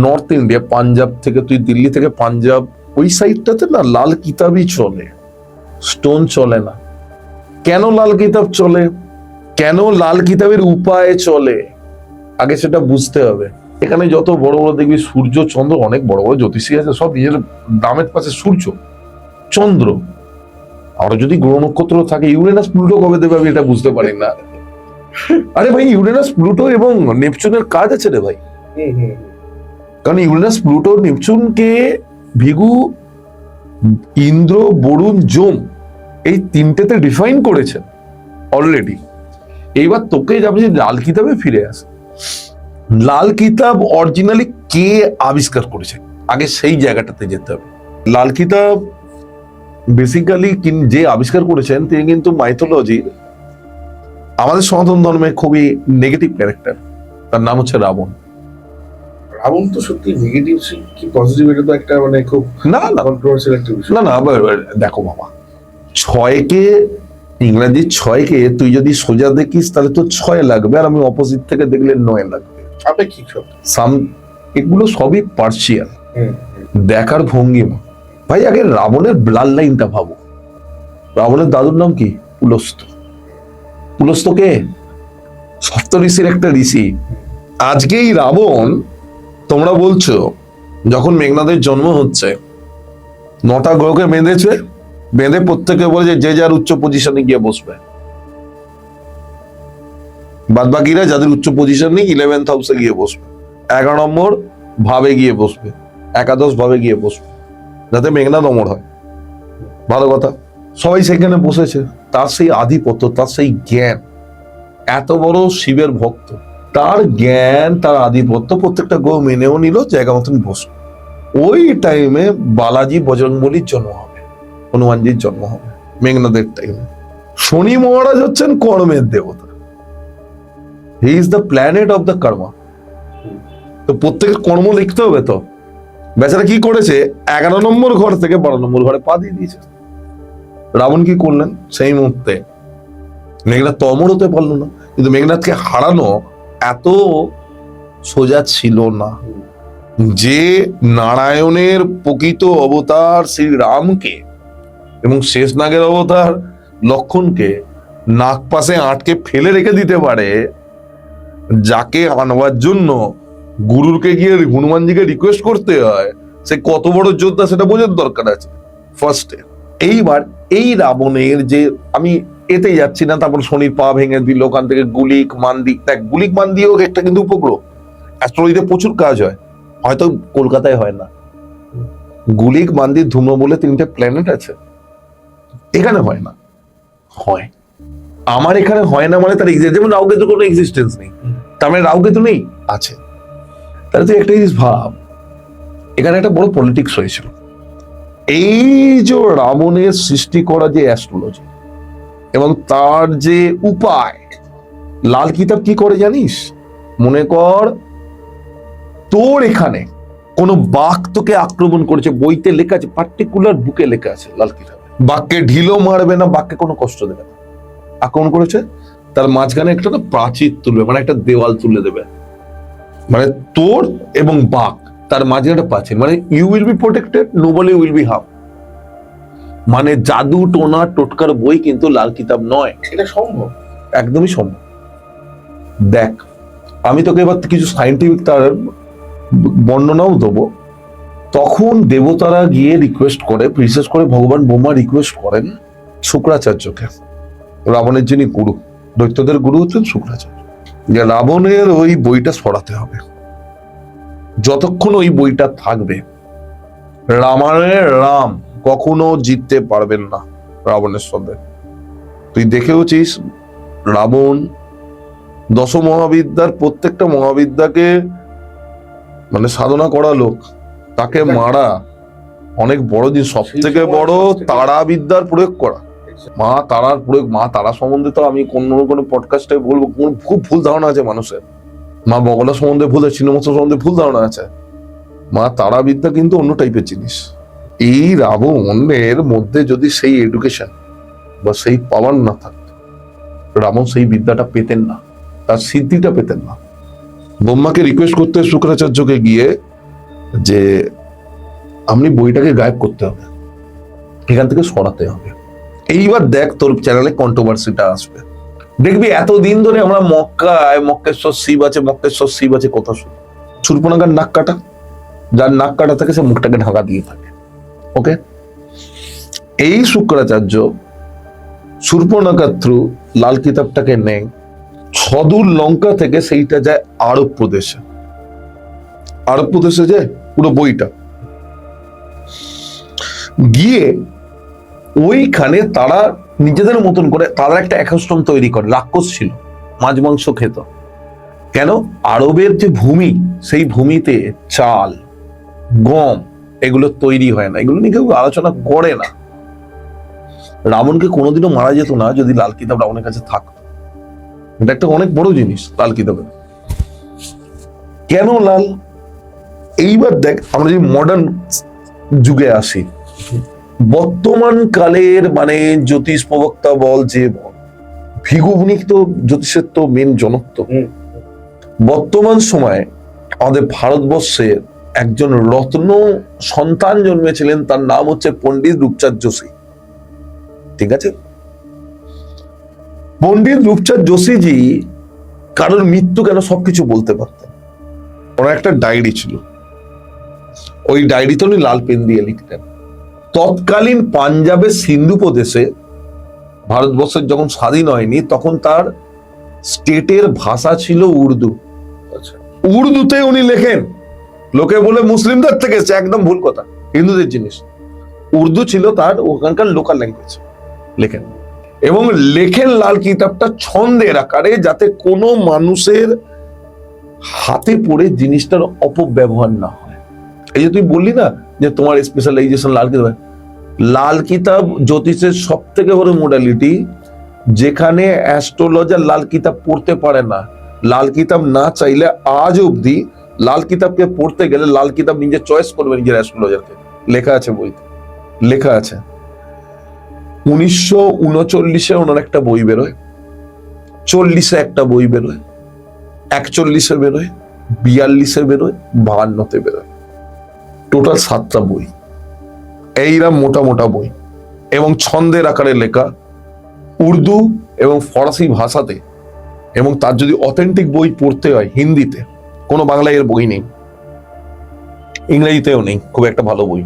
নর্থ ইন্ডিয়া, পাঞ্জাব থেকে, তুই দিল্লি থেকে পাঞ্জাব ওই সাইডটাতে না লাল কিতাবই চলে, স্টোন চলে না। কেন লাল কিতাব চলে, কেন লাল কিতাবের উপায় চলে, আগে সেটা বুঝতে হবে। এখানে যত বড় বড় দেখবি সূর্য চন্দ্র, অনেক বড় বড় জ্যোতিষী আছে, সব নিজের নামের পাশে সূর্য চন্দ্র। আমরা যদি গ্রহ নক্ষত্র থাকে, ইউরেনাস প্লুটো কবে দেবে আমি এটা বুঝতে পারি না। আরে ভাই, ইউরেনাস প্লুটো এবং নেপচুনের কাজ আছে রে ভাই, কারণ ইউরেনাস প্লুটো নেপচুনকে ভিগু, ইন্দ্র, বরুণ, যম এই 3টেতে ডিফাইন করেছেন অলরেডি। এইবার তোকে যাবে যে লাল কিতাবে ফিরে আসে, লাল কিতাব অরিজিনালি কে আবিষ্কার করেছে, আগে সেই জায়গাটাতে যেতে হবে। লাল কিতাব বেসিক্যালি যে আবিষ্কার করেছেন তিনি কিন্তু মাইথোলজির, আমাদের সনাতন ধর্মে খুবই নেগেটিভ ক্যারেক্টার, তার নাম হচ্ছে রাবণ। রাবণ তো সত্যি নেগেটিভ কি পজিটিভ, এটা তো একটা মানে খুব না না কন্ট্রোভার্সিয়াল একটা বিষয়। না না দেখো বাবা, ছয়কে ইংরেজি ছয়কে তুই যদি সোজা দেখিস তাহলে তো 6 লাগবে, আর আমি অপোজিট থেকে দেখলে 9 লাগবে। আপেক্ষিক সব। এগুলো সবই পার্সিয়াল হুম, দেখার ভঙ্গিমা। ভাই আগে রাবণের ব্লাড লাইনটা ভাবো। রাবণের দাদুর নাম কি? পুলস্ত। পুলস্ত কে? সপ্ত ঋষির একটা ঋষি। আজকেই রাবণ, তোমরা বলছো যখন মেঘনাদের জন্ম হচ্ছে 9টা গ্রহকে বেঁধেছে, বেঁধে প্রত্যেকে বলে যে যার উচ্চ পজিশনে গিয়ে বসবে। বাদ বাকিরা যাদের উচ্চ পজিশন নেই 11th হাউসে গিয়ে বসবে, 11 নম্বর ভাবে গিয়ে বসবে, একাদশ ভাবে গিয়ে বসবে, যাতে মেঘনাদ অমর হয়। ভালো কথা, সবাই সেখানে বসেছে। তার সেই আধিপত্য, তার সেই জ্ঞান, এত বড় শিবের ভক্ত, তার জ্ঞান, তার আধিপত্য প্রত্যেকটা গ্রহ মেনেও নিল, জায়গা মতন বসলো। ওই টাইমে বালাজি বজরংবলীর জন্ম হবে, হনুমানজির জন্ম হবে মেঘনাদের টাইমে। শনি মহারাজ হচ্ছেন কর্মের দেবতা, he is the planet of the karma. তো প্রত্যেকের কর্ম লিখতে হবে। তো বেচারা কি করেছে, 11 নম্বর ঘর থেকে 12 নম্বর ঘরে পা দিয়ে দিয়েছে। রাবণ কি করলেন সেই মুহূর্তে? মেঘনাদ তো অমর হতে পারলো না, কিন্তু মেঘনাদকে হারানো এত সোজা ছিল না। যে নারায়ণের প্রকৃত অবতার শ্রী রামকে এবং শেষনাগের অবতার লক্ষণকে নাক পাশে আটকে ফেলে রেখে দিতে পারে, যাকে আনবার জন্য গুরুরকে গিয়ে হনুমানজিকে রিকোয়েস্ট করতে হয়, সে কত বড় যোদ্ধা সেটা বোঝার দরকার আছে ফার্স্টে। এইবার এই রাবণের যে, আমি এতে যাচ্ছি না, তারপর শনির পা ভেঙে দিল, ওখান থেকে গুলিক মান্দি, দেখ গুলিক মান্দিও একটা কিন্তু উপগ্রহ, অ্যাস্ট্রোলজিতে প্রচুর কাজ হয়, হয়তো কলকাতায় হয় না। গুলিক মান্দির ধুমো বলে 3টে প্ল্যানেট আছে, এখানে হয় না। হয় আমার এখানে হয় না মানে তার যেমন রাহুকেতু কোনো এক্সিস্টেন্স নেই, তার মানে রাহুকেতু নেই, আছে। তাহলে তুই একটা জিনিস ভাব, এখানে একটা বড় পলিটিক্স হয়েছিল। এই যে রাবণের সৃষ্টি করা যে অ্যাস্ট্রোলজি এবং তার যে উপায়, লাল কিতাব কি করে জানিস? মনে কর তোর এখানে কোন বাঘ তোকে আক্রমণ করেছে, বইতে লেখা আছে, পার্টিকুলার বুকে লেখা আছে লাল কিতাব, বাঘকে ঢিলও মারবে না, বাঘকে কোনো কষ্ট দেবে না। আক্রমণ করেছে, তার মাঝখানে একটা প্রাচীর তুলবে, মানে একটা দেওয়াল তুলে দেবে, মানে তোর এবং বাঘ তার মাঝে একটা প্রাচীর, মানে you will be protected, nobody will be harm. মানে জাদু টোনা টোটকার বই কিন্তু লাল কিতাব নয়। এটা সম্ভব? একদমই সম্ভব। দেখ, আমি তোকে এবার কিছু সায়েন্টিফিক তার বর্ণনাও দেবো। তখন দেবতারা গিয়ে রিকোয়েস্ট করে, বিশেষ করে ভগবান ব্রহ্মা রিকোয়েস্ট করেন শুক্রাচার্যকে, রাবণের যিনি গুরু, দৈত্যদের গুরু হচ্ছেন শুক্রাচার্য, যে রাবণের ওই বইটা সরাতে হবে। যতক্ষণ ওই বইটা থাকবে, রামায়ণের রাম কখনো জিততে পারবেন না রাবণের সঙ্গে। তুই দেখেওছিস রাবণ দশ মহাবিদ্যার প্রত্যেকটা মহাবিদ্যাকে মানে সাধনা করা লোক, তাকে মারা অনেক বড় জিনিস। সব থেকে বড় তারা বিদ্যার প্রয়োগ করা, মা তারার প্রয়োগ। মা তারা সম্বন্ধে তো আমি কোনো পডকাস্টে বলবো, খুব ভুল ধারণা আছে মানুষের। মা বগলা সম্বন্ধে ভুল, ছিন্নমস্ত সম্বন্ধে ভুল ধারণা আছে। মা তারা বিদ্যা কিন্তু অন্য টাইপের জিনিস। এই রাবণের মধ্যে যদি সেই এডুকেশন বা সেই পাওয়ার না থাকতো, রাবণ সেই বিদ্যাটা পেতেন না, তার সিদ্ধিটা পেতেন না। ব্রহ্মাকে রিকোয়েস্ট করতে শুক্রাচার্যকে গিয়ে যে আপনি বইটাকে গায়েব করতে হবে, এখান থেকে সরাতে হবে। এইবার দেখ তোর চ্যানেলে কন্ট্রোভার্সিটা আসবে, দেখবি এতদিন ধরে আমরা মক্কেশ্বর শিব আছে, মক্কেশ্বর শিব আছে কথা শুনি। শূর্পণখার নাক কাটা, যার নাক কাটা থাকে সে মুখটাকে ঢাকা দিয়ে থাকে। ওকে, এই শুক্রাচার্য শূর্পণখার থ্রু লাল কিতাবটাকে নেয়, সদূর লঙ্কা থেকে সেইটা যায় আরব প্রদেশে। আরব প্রদেশে যায় পুরো বইটা গিয়ে ওইখানে তারা নিজেদের মতন করে তারা একটা একাশ্রম তৈরি করে। রাক্ষস ছিল, মাছ মাংস খেত। কেন? আরবের যে ভূমি, সেই ভূমিতে চাল গম এগুলো তৈরি হয় না, এগুলো নিয়ে কেউ আলোচনা করে না। রাবণকে কোনোদিনও মারা যেত না যদি লাল কিতাব রাবণের কাছে থাকতো। এটা একটা অনেক বড় জিনিস লাল কিতাবের। কেন লাল? এইবার দেখ, আমরা যদি মডার্ন যুগে আসি, বর্তমান কালের মানে জ্যোতিষ প্রবক্তা বল, যে বল, ভিগু ভুনিক তো জ্যোতিষের তো মেন জনক তো। বর্তমান সময়ে আমাদের ভারতবর্ষের একজন রত্ন সন্তান জন্মেছিলেন, তার নাম হচ্ছে পণ্ডিত রূপচাঁদ যোশী। ঠিক আছে, পণ্ডিত রূপচাঁদ যোশীজি কারোর মৃত্যু কেন সবকিছু বলতে পারতেন। ওনার একটা ডায়েরি ছিল, ওই ডায়েরিতে উনি লাল পেন দিয়ে লিখতেন। তৎকালীন পাঞ্জাবের সিন্ধু প্রদেশে ভারতবর্ষের যখন স্বাধীন হয়নি, তখন তার স্টেটের ভাষা ছিল উর্দু। উর্দুতে উনি লেখেন, লোকে বলে মুসলিমদের থেকে এসেছে, একদম ভুল কথা, হিন্দুদের জিনিস। উর্দু ছিল তার ওখানকার লোকাল ল্যাঙ্গুয়েজ, লেখেন। এবং লেখেন লাল কিতাবটা ছন্দের আকারে, যাতে কোনো মানুষের হাতে পড়ে জিনিসটার অপব্যবহার না হয়। এই যে তুই বললি না যে তোমার স্পেশালাইজেশন লাল কিতাব, লাল কিতাব জ্যোতিষের সব থেকে বড় মোডালিটি, যেখানে অ্যাস্ট্রোলজার লাল কিতাব পড়তে পারে না। লাল কিতাব না চাইলে আজ অব্দি লাল কিতাবকে পড়তে গেলে লাল কিতাব নিজে চয়েস করবে নিজের অ্যাস্ট্রোলজারকে, লেখা আছে বইতে, লেখা আছে। 1939-এ ওনার একটা বই বেরোয়, 40-এ একটা বই বেরোয়, 41-এ বেরোয়, 42-এ বেরোয়, 52-তে বেরোয়, টোটাল 7টা বই। এইরকম মোটা মোটা বই এবং ছন্দের আকারে লেখা, উর্দু এবং ফরাসি ভাষাতে। এবং তার যদি অথেন্টিক বই পড়তে হয় হিন্দিতে, কোনো বাংলায় এর বই নেই, ইংরেজিতেও নেই খুব একটা ভালো বই।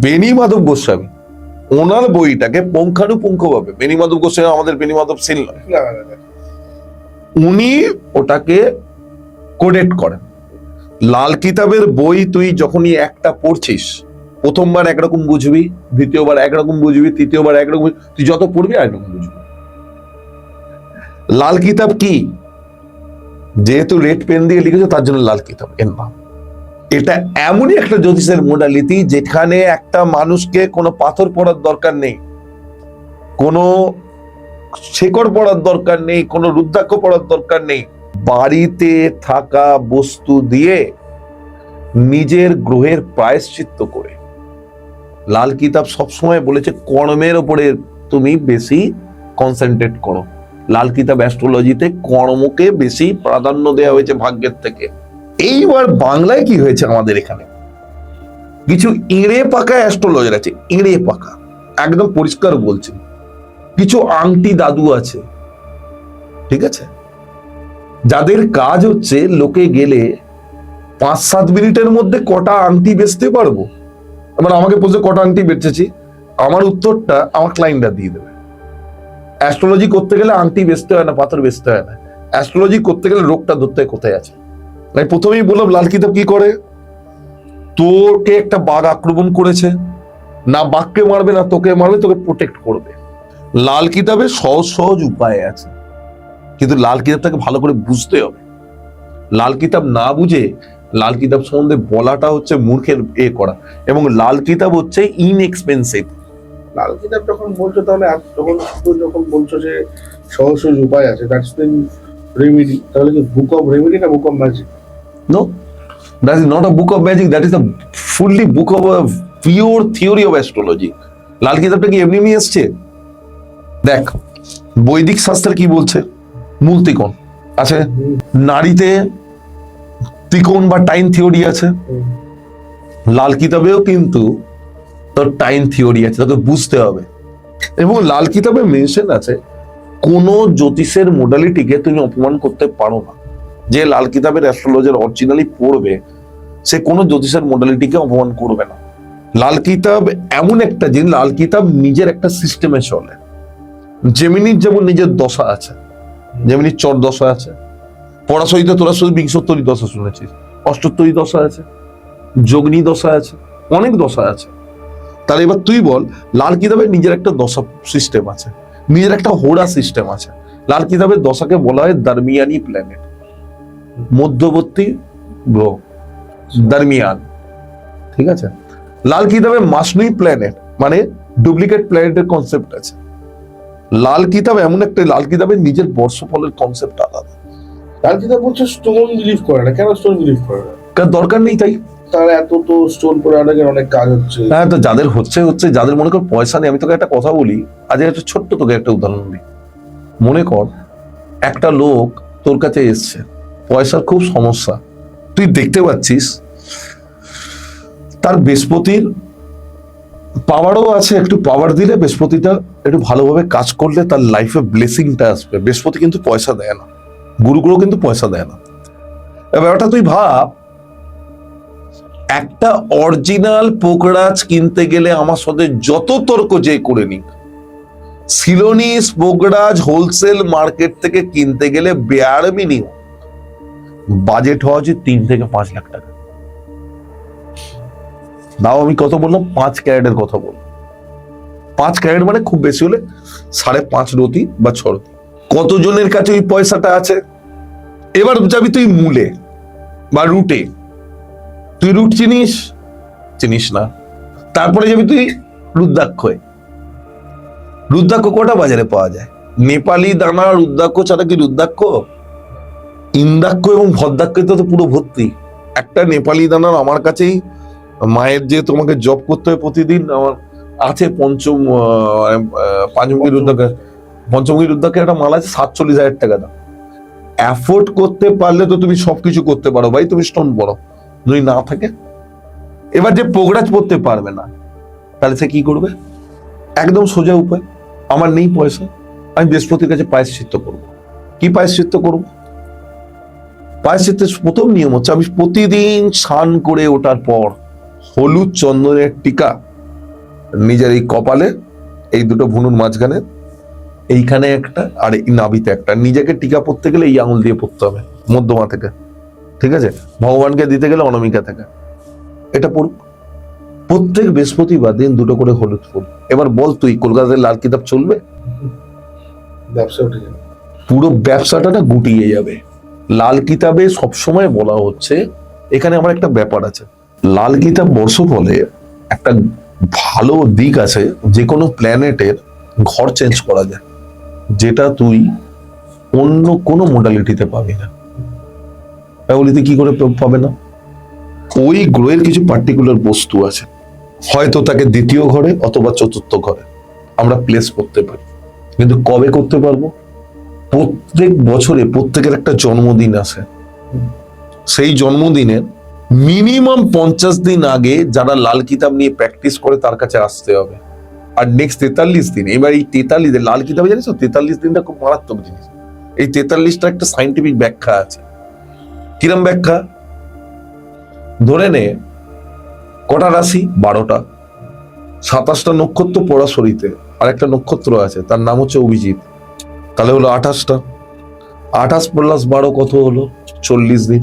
বেনি মাধব গোস্বামী ওনার বইটাকে পুঙ্খানুপুঙ্খভাবে, বেনি মাধব গোস্বামী আমাদের বেনি মাধব সিল নয়, উনি ওটাকে কোডেট করেন। লাল কিতাবের বই তুই যখনই একটা পড়ছিস, প্রথমবার একরকম বুঝবি, দ্বিতীয়বার একরকম বুঝবি, তৃতীয়বার একরকম, তুই যত পড়বি একরকম বুঝবি। লাল কিতাব কি, যেহেতু রেড পেন দিয়ে লিখেছে তার জন্য লাল কিতাব এর নাম। এটা এমনই একটা জ্যোতিষের মোডালিটি, যেখানে একটা মানুষকে কোনো পাথর পড়ার দরকার নেই, কোনো শেকড় পড়ার দরকার নেই, কোনো রুদ্রাক্ষ পড়ার দরকার নেই। বাড়িতে থাকা বস্তু দিয়ে নিজের গ্রহের প্রায়শ্চিত্ত করে। লাল কিতাব সবসময় বলেছে কর্মের উপরে তুমি বেশি কনসেন্ট্রেট করো। লাল কিতাব অ্যাস্ট্রোলজিতে কর্মকে বেশি প্রাধান্য দেওয়া হয়েছে ভাগ্যের থেকে। এইবার বাংলায় কি হয়েছে, আমাদের এখানে কিছু ইঁড়ে পাকা অ্যাস্ট্রোলজার আছে, ইঁড়ে পাকা, একদম পরিষ্কার বলছে। কিছু আংটি দাদু আছে, ঠিক আছে, যাদের কাজ হচ্ছে লোকে গেলে 5-7 মিনিটের মধ্যে কটা আংটি বেচতে পারবো। এবার আমাকে বলছে কটা আংটি বেচেছি, আমার উত্তরটা আমার ক্লায়েন্টরা দিয়ে দেবে। অ্যাস্ট্রোলজি করতে গেলে আংটি বেচতে হয় না, পাথর বেচতে হয় না। অ্যাস্ট্রোলজি করতে গেলে রোগটা ধরতে কোথায় আছে। তাই প্রথমেই বললাম লাল কিতাব কি করে, তোকে একটা বাঘ আক্রমণ করেছে, না বাঘকে মারবে না তোকে মারবে, তোকে প্রোটেক্ট করবে। লাল কিতাবে সহজ সহজ উপায় আছে, কিন্তু লাল কিতাবটাকে ভালো করে বুঝতে হবে। লাল কিতাব না বুঝে লাল কিতাব সম্বন্ধে বলাটা হচ্ছে মূর্খের করা। এবং লাল কিতাব হচ্ছে ইনএক্সপেন্সিভ। লাল কিতাব যখন বলছো, তাহলে যখন বলছো যে সহজ সহজ উপায় আছে, দ্যাটস মিন রেমেডি, তাহলে কি বুক অফ রেমেডি না book of magic? No, that is not a book of magic. That is a fully book of a pure theory of astrology. লাল কিতাবটা কি এমনি এমনি এসছে? দেখ, বৈদিক শাস্ত্রে কি বলছে, মূল ত্রিকোণ আছে, নারীতে ত্রিকোণ বা টাইম থিওরি আছে। লাল কিতাবেও কিন্তু তোর টাইম থিওরি আছে, তোকে বুঝতে হবে। এবং লাল কিতাবে মেনশন আছে, কোন জ্যোতিষের মোডালিটিকে তুমি অপমান করতে পারো না। যে লাল কিতাবের অ্যাস্ট্রোলজার অরিজিনালি পড়বে, সে কোনো জ্যোতিষের মোডালিটিকে অপমান করবে না। লাল কিতাব এমন একটা জিনিস, লাল কিতাব নিজের একটা সিস্টেমে চলে। জেমিনির যেমন নিজের দশা আছে, জেমিনির চর দশা আছে, পরাশরিতে তোরা শুধু বিংশোত্তরী দশা শুনেছিস, অষ্টোত্তরী দশা আছে, যোগনী দশা আছে, অনেক দশা আছে। তাহলে এবার তুই বল, লাল কিতাবের নিজের একটা দশা সিস্টেম আছে, নিজের একটা হোরা সিস্টেম আছে। লাল কিতাবের দশাকে বলা হয় দরমিয়ানি প্ল্যানেট, মধ্যবর্তী গ্রহ, দরমিয়ান, ঠিক আছে। লাল কিতাবে মাসনুই প্ল্যানেট মানে ডুপ্লিকেট প্ল্যানেটের কনসেপ্ট আছে। লাল কিতাব এমন একটা, লাল কিতাবের নিজের বর্ষফলের কনসেপ্ট আলাদা। লাল কিতাব বলছে স্টোন বিলিভ করে না, কেন স্টোন বিলিভ করে না? দরকার নেই তাই। তাহলে এত তো স্টোন পরে অনেক কাজ হচ্ছে। হ্যাঁ, তো যাদের হচ্ছে যাদের মনে কর পয়সা নেই। আমি তোকে একটা কথা বলি, আজ একটা ছোট্ট তোকে একটা উদাহরণ দিই। মনে কর একটা লোক তোর কাছে এসছে, পয়সার খুব সমস্যা, তুই দেখতে পাচ্ছিস তার বৃহস্পতির পাওয়ারও আছে, একটু পাওয়ার দিলে বৃহস্পতিটা একটু ভালোভাবে কাজ করলে তার লাইফে ব্লেসিংটা আসবে। বৃহস্পতি কিন্তু পয়সা দেয় না, গুরুগুলো কিন্তু পয়সা দেয় না। এবার ওটা তুই ভাব, একটা অরিজিনাল পোকরাজ কিনতে গেলে আমার সাথে যত তর্ক যে করে নিক, সিলোনিস পোকরাজ হোলসেল মার্কেট থেকে কিনতে গেলে বেয়ার মিনিমাম বাজেট হওয়া উচিত 3 থেকে 5 লাখ টাকা। দাও আমি কত বললাম, 5 ক্যারেটের কথা বললাম। 5 ক্যারেট মানে খুব বেশি হলে 5.5 রতি বা 6 রতি। কতজনের কাছে ওই পয়সাটা আছে? এবার যাবি তুই মূলে বা রুটে, তুই রুট চিনিস না। তারপরে যাবি তুই রুদ্রাক্ষয়। রুদ্রাক্ষ কটা বাজারে পাওয়া যায়? নেপালি দানা রুদ্রাক্ষ ছাড়া কি রুদ্রাক্ষ? ইন্দাক্ষ এবং ভদ্রাক্ষ তো পুরো ভর্তি। একটা নেপালি দানার আমার কাছেই, মায়ের যে তোমাকে জব করতে হয় প্রতিদিন, আমার আছে পাঁচমুখী রুদ্রাক্ষ। পঞ্চমুখী রুদ্রাক্ষের একটা মাল আছে 47,000 টাকা দাম। অ্যাফোর্ড করতে পারলে তো তুমি সবকিছু করতে পারো ভাই, তুমি স্টোন পড়ো। যদি না থাকে, এবার যে পোগরাজ পড়তে পারবে না, তাহলে সে কি করবে? একদম সোজা উপায়, আমার নেই পয়সা, আমি বৃহস্পতির কাছে প্রায়শ্চিত্ত করব। কি প্রায়শ্চিত্ত করব? প্রায়শ্চিত্তের প্রথম নিয়ম হচ্ছে, আমি প্রতিদিন স্নান করে ওঠার পর হলুদ চন্দনের টিকা নিজের এই কপালে, এই দুটো ভুনুর মাঝখানে, এইখানে একটা আর এই নাভিতে একটা, নিজেকে টিকা পড়তে গেলে এই আঙুল দিয়ে পড়তে হবে, মধ্যমা থেকে, ঠিক আছে? ভগবানকে দিতে গেলে অনামিকা থেকে। এটা পড়ুক প্রত্যেক বৃহস্পতিবার দিন, দুটো করে হলুদ ফুল। এবার বল তুই, কলকাতায় লাল কিতাব চলবে? ব্যবসা উঠে যাবে, পুরো ব্যবসাটা না গুটিয়ে যাবে। লাল কিতাবে সবসময় বলা হচ্ছে, এখানে আমার একটা ব্যাপার আছে, লাল কিতাব বর্ষফলে একটা ভালো দিক আছে, যে কোনো প্ল্যানেটের ঘর চেঞ্জ করা যায়, যেটা তুই অন্য কোনো মোডালিটিতে পাবি না। ওগুলিতে কি করে পাবে না? ওই গ্রহের কিছু পার্টিকুলার বস্তু আছে, হয়তো তাকে দ্বিতীয় ঘরে অথবা চতুর্থ ঘরে আমরা প্লেস করতে পারি। কিন্তু কবে করতে পারবো? প্রত্যেক বছরে প্রত্যেকের একটা জন্মদিন আছে, সেই জন্মদিনের মিনিমাম 50 দিন আগে যারা লাল কিতাব নিয়ে প্র্যাকটিস করে তার কাছে আসতে হবে। আর নেক্সট 43 দিন, এবার এই 43 দিন লাল কিতাবে জানিস 43 দিনটা খুব মারাত্মক জিনিস। এই 43টা একটা সাইন্টিফিক ব্যাখ্যা আছে। কিরম ব্যাখ্যা? ধরে নে কটা রাশি? 12টা, 27টা নক্ষত্র পরাশরীতে, আর একটা নক্ষত্র আছে তার নাম হচ্ছে অভিজিৎ, তাহলে হলো 28টা। 28 প্লাস 12 কত হলো? 40 দিন।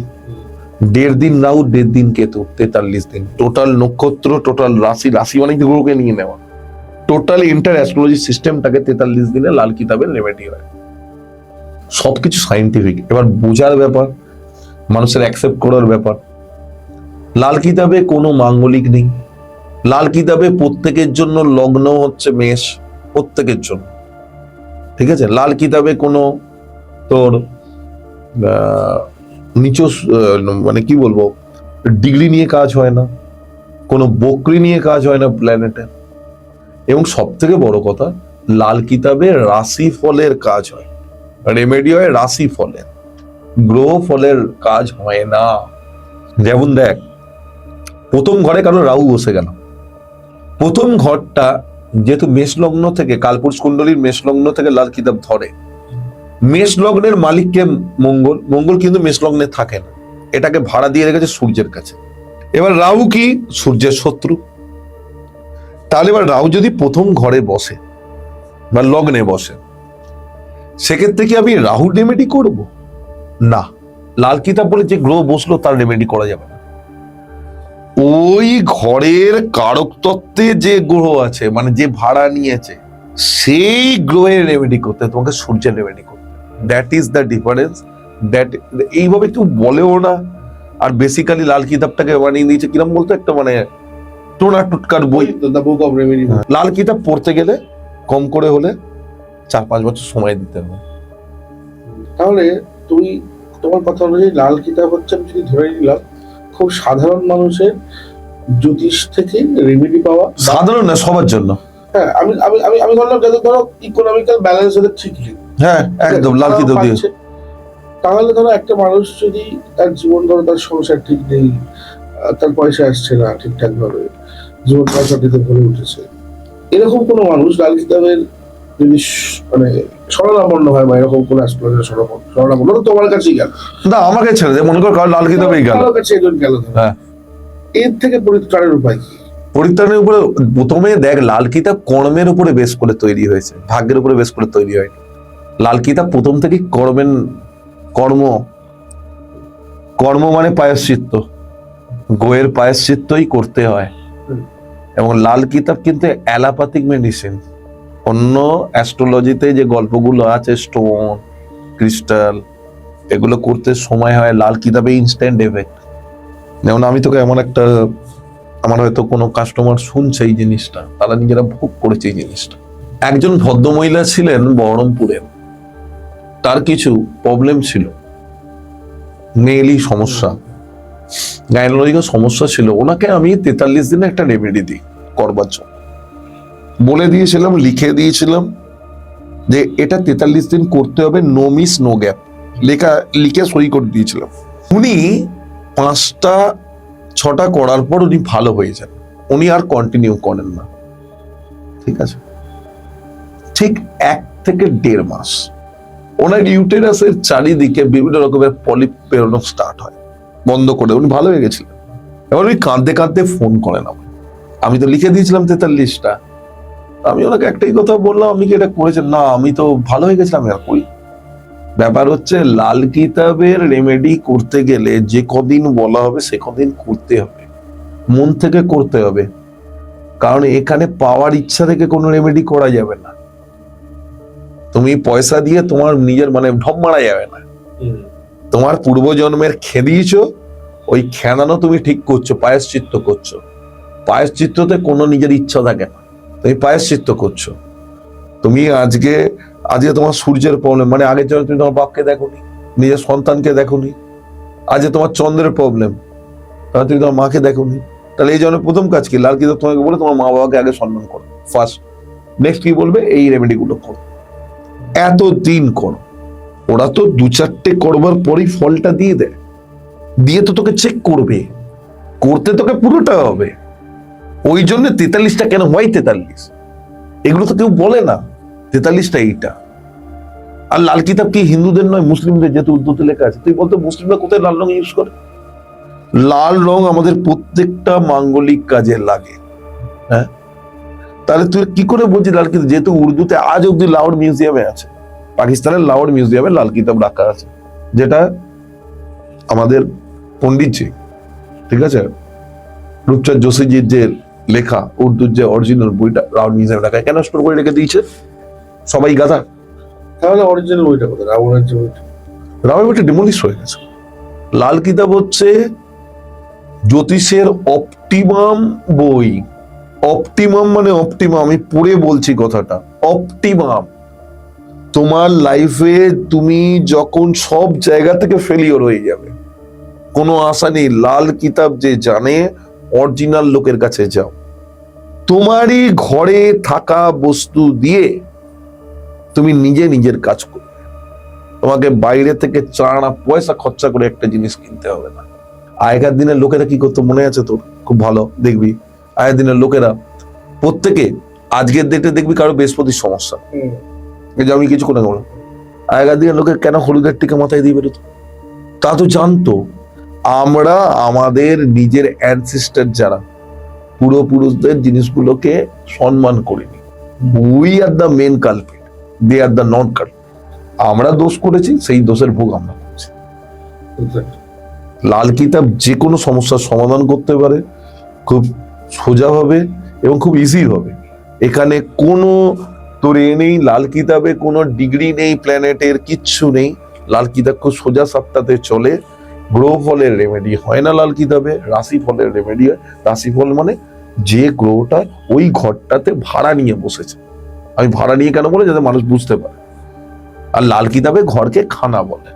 1.5 দিন রাহু, 1.5 দিন কেতু, 43 দিন। টোটাল নক্ষত্র, টোটাল রাশি, রাশি মানে গ্রহকে নিয়ে নেওয়া, টোটাল ইন্টার অ্যাস্ট্রোলজি সিস্টেমটাকে 43 দিনে লাল কিতাবের রেমেডি হয়। সবকিছু সাইন্টিফিক। এবার বোঝার ব্যাপার, মানুষের অ্যাকসেপ্ট করার ব্যাপার। লাল কিতাবে কোনো মাঙ্গলিক নেই। লাল কিতাবে প্রত্যেকের জন্য লগ্ন হচ্ছে মেষ, প্রত্যেকের জন্য, ঠিক আছে? লাল কিতাবে কোনো তোর নিচু মানে কি বলবো, ডিগ্রি নিয়ে কাজ হয় না, কোনো বকরি নিয়ে কাজ হয় না প্ল্যানেটে। এবং সব থেকে বড় কথা, লাল কিতাবে রাশি ফলের কাজ হয়, রেমেডি হয় রাশি ফলের, গ্রহ ফলের কাজ হয় না। যেমন দেখ, প্রথম ঘরে কারো রাহু বসে গেল, প্রথম ঘরটা যেহেতু মেষ লগ্ন থেকে, কালপুরুষ কুণ্ডলীর মেষ লগ্ন থেকে লাল কিতাব ধরে, মেষ লগ্নের মালিককে মঙ্গল, মঙ্গল কিন্তু মেষ লগ্নে থাকে না, এটাকে ভাড়া দিয়ে রেখেছে সূর্যের কাছে। এবার রাহু কি? সূর্যের শত্রু। তাহলে এবার রাহু যদি প্রথম ঘরে বসে বা লগ্নে বসে, সেক্ষেত্রে কি আমি রাহু রেমেডি করব? না, লাল কিতাব বলে যে গ্রহ বসলো তার রেমেডি করা যাবে না। ওই ঘরের কারক তত্ত্বে যে গ্রহ আছে, মানে যে ভাড়া নিয়েছে, সেই গ্রহের রেমেডি করতে, তোমাকে সূর্যের রেমেডি করতে। That is the difference. That এইভাবে কেউ বলেও না। আর বেসিক্যালি লাল কিতাবটাকে বানিয়ে দিয়েছে কিরম বলতো, একটা মানে টোনা টুটকার বই, দ্য বুক অফ রেমেডি। লাল কিতাব পড়তে গেলে কম করে হলে 4-5 বছর সময় দিতে হবে। তাহলে তুই, তোমার কথা অনুযায়ী লাল কিতাব হচ্ছে, আমি যদি ধরে নিলাম, খুব সাধারণ মানুষের জ্যোতিষ থেকে রেমেডি পাওয়া। সাধারণ না, সবার জন্য। হ্যাঁ, আমি আমি আমি আমি ধরলাম যাদের ধরো ইকোনমিক্যাল ব্যালেন্স ওদের ঠিক নেই, হ্যাঁ একদম লাল কিতাব দিয়ে। পাচ্ছে। তাহলে ধরো একটা মানুষ যদি তার জীবন ধরো তার সংসার ঠিক নেই, তার পয়সা আসছে না ঠিকঠাক ভাবে, জীবন পয়সা দিতে ভরে উঠেছে, এরকম কোনো মানুষ লাল কিতাবের যদি মানে শরণাপন্ন হয় বা এরকম কোনো অ্যাস্ট্রোলজার শরণাপন্ন, তো তোমার কাছেই গেল, না আমাকে ছেড়ে দে, মনে কর কারো লাল কিতাবেই গেল, তোমার কাছে একজন গেল, হ্যাঁ, এর থেকে পরিত্রাণের উপায় কি? পরিত্রাণের উপরে প্রথমে দেখ, লাল কিতাব কর্মের উপরে বেস করে তৈরি হয়েছে, ভাগ্যের উপরে বেস করে তৈরি হয়নি। লাল কিতাব প্রথম থেকেই কর্ম কর্ম মানে পায়শ্চিত্ত, গোয়ের পায়শ্চিত্তই করতে হয়। এবং লাল কিতাব কিন্তু অ্যালোপ্যাথিক মেডিসিন। অন্য অ্যাস্ট্রোলজিতে যে গল্পগুলো আছে, স্টোন, ক্রিস্টাল, এগুলো করতে সময় হয়, লাল কিতাবে ইনস্ট্যান্ট এফেক্ট। যেমন আমি তোকে এমন একটা, আমার হয়তো কোনো কাস্টমার শুনছে এই জিনিসটা, তারা নিজেরা ভোগ করেছে এই জিনিসটা। একজন ভদ্রমহিলা ছিলেন বহরমপুরের, তার কিছু প্রবলেম ছিল, মেয়েলি সমস্যা, গাইনোলজিক্যাল সমস্যা ছিল। ওনাকে আমি 43 দিনে একটা রেমেডি দিই করবার জন্য বলে দিয়েছিলাম, লিখে দিয়েছিলাম যে এটা 43 দিন করতে হবে, নো মিস নো গ্যাপ, লিখে সই করে দিয়েছিলাম। উনি 5টা-6টা করার পর উনি ভালো হয়ে যান, উনি আর কন্টিনিউ করেন না। ঠিক আছে, ঠিক 1 থেকে 1.5 মাস ওনার ইউটেরাসের চারিদিকে বিভিন্ন রকমের পলিপ বেরোনো স্টার্ট হয়, বন্ধ করে উনি ভালো হয়ে গেছিলেন। এবার উনি কাঁদতে কাঁদতে ফোন করেন আমাকে, আমি তো লিখে দিয়েছিলাম 43টা। আমি ওনাকে একটাই কথা বললাম, আপনি কি এটা করেছেন? না, আমি তো ভালো হয়ে গেছিলাম, আর করি। ব্যাপার হচ্ছে লাল কিতাবের রেমেডি করতে গেলে যে কদিন বলা হবে সে কদিন করতে হবে, মন থেকে করতে হবে। কারণ এখানে পাওয়ার ইচ্ছা থেকে কোনো রেমেডি করা যাবে না। তুমি পয়সা দিয়ে তোমার নিজের মানে ঢপ মারা যাবে না। তোমার পূর্বজন্মের খেদিয়েছো, ওই খেদানো তুমি ঠিক করছো, পায়শ্চিত্ত করছো। পায়শ্চিত্ততে কোনো নিজের ইচ্ছা থাকে না, তুমি পায়শ্চিত্ত করছো। তুমি আজকে তোমার সূর্যের প্রবলেম, মানে আগের জন্য তুমি তোমার বাপকে দেখোনি, নিজের সন্তানকে দেখোনি। আজকে তোমার চন্দ্রের প্রবলেম, তাহলে তুমি তোমার মাকে দেখোনি। তাহলে এই জন্য প্রথম কাজ কি? লাল কিতাব তোমাকে বলে তোমার মা বাবাকে আগে সম্মান করো ফার্স্ট। নেক্সট কি বলবে? এই রেমেডি গুলো করো, এতদিন করো। ওরা তো 2-4টে করবার পরই ফলটা দিয়ে দেয়, দিয়ে তো তোকে চেক করবে, করতে তোকে পুরোটা হবে। ওই জন্য 43টা কেন হয় 43, এগুলো তো কেউ বলে না। 43টা এইটা। আর লাল কিতাব কি হিন্দুদের নয়, মুসলিমদের, যেহেতু উর্দুতে লেখা আছে। তুই বলতো মুসলিমরা কোথায় লাল রং ইউজ করে? লাল রং আমাদের প্রত্যেকটা মাঙ্গলিক কাজে লাগে। হ্যাঁ, তাহলে তুই কি করে বলছিস লাল কিতাব? যেহেতু উর্দুতে আজ অব্দি লাহোর মিউজিয়ামে আছে, পাকিস্তানের লাহোর মিউজিয়ামে লাল কিতাব রাখা আছে, যেটা আমাদের পন্ডিতজি, ঠিক আছে, রূপচাঁদ যোশীজির যে লেখা উর্দুর যে অরিজিনাল বইটা লাহোর মিউজিয়ামে রাখা। কেন স্টোর করে রেখে দিয়েছে? সবাই গাধা। তাহলে অরিজিনাল বইটা কোথায়? রাবণের যে বইটা, রামের বইটা ডিমোলিশ হয়ে গেছে। লাল কিতাব হচ্ছে জ্যোতিষের অপটিমাম বই। অপটিমাম মানে অপটিমাম, আমি পড়ে বলছি কথাটা, অপটিমাম। তোমার লাইফে তুমি যখন সব জায়গা থেকে ফেলিওর হয়ে যাবে, কোনো আশা নেই, লাল কিতাব যে জানে, অরিজিনাল লোকের কাছে যাও। তোমারই ঘরে থাকা বস্তু দিয়ে তুমি নিজের কাজ করবে। তোমাকে বাইরে থেকে 4 আনা পয়সা খরচা করে একটা জিনিস কিনতে হবে না। আগেকার দিনের লোকেরা কি করতো মনে আছে তোর? খুব ভালো দেখবি, আগের দিনের লোকেরা প্রত্যেকে, আজকের ডেটে দেখবি কারো বৃহস্পতির সমস্যা, এই যে আমি কিছু করে বললাম, আগেকার দিনের লোকের কেন হলুদের টিকা মাথায় দিয়ে বেরোতো? তা তো জানতো আমরা আমাদের নিজের অ্যানসেস্টর যারা পূর্বপুরুষদের জিনিসগুলোকে সম্মান করিনি। We are the main culprit, they are the not culprit. আমরা দোষ করেছি, সেই দোষের ভোগ আমরা করছি। লাল কিতাব যে কোনো সমস্যার সমাধান করতে পারে খুব সোজাভাবে এবং খুব ইজি হবে। এখানে কোনো তোর নেই, লাল কিতাবে কোনো ডিগ্রি নেই, প্ল্যানেটের কিচ্ছু নেই। লাল কিতাব খুব সোজা সাপটাতে চলে। গ্রহ ফলের রেমেডি হয় না লাল কিতাবে, রাশি ফলের রেমেডি হয়। রাশি ফল মানে যে গ্রহটা ওই ঘরটাতে ভাড়া নিয়ে বসেছে। আমি ভাড়া নিয়ে কেন বলে, যাতে মানুষ বুঝতে পারে। আর লাল কিতাবে ঘরকে খানা বলে।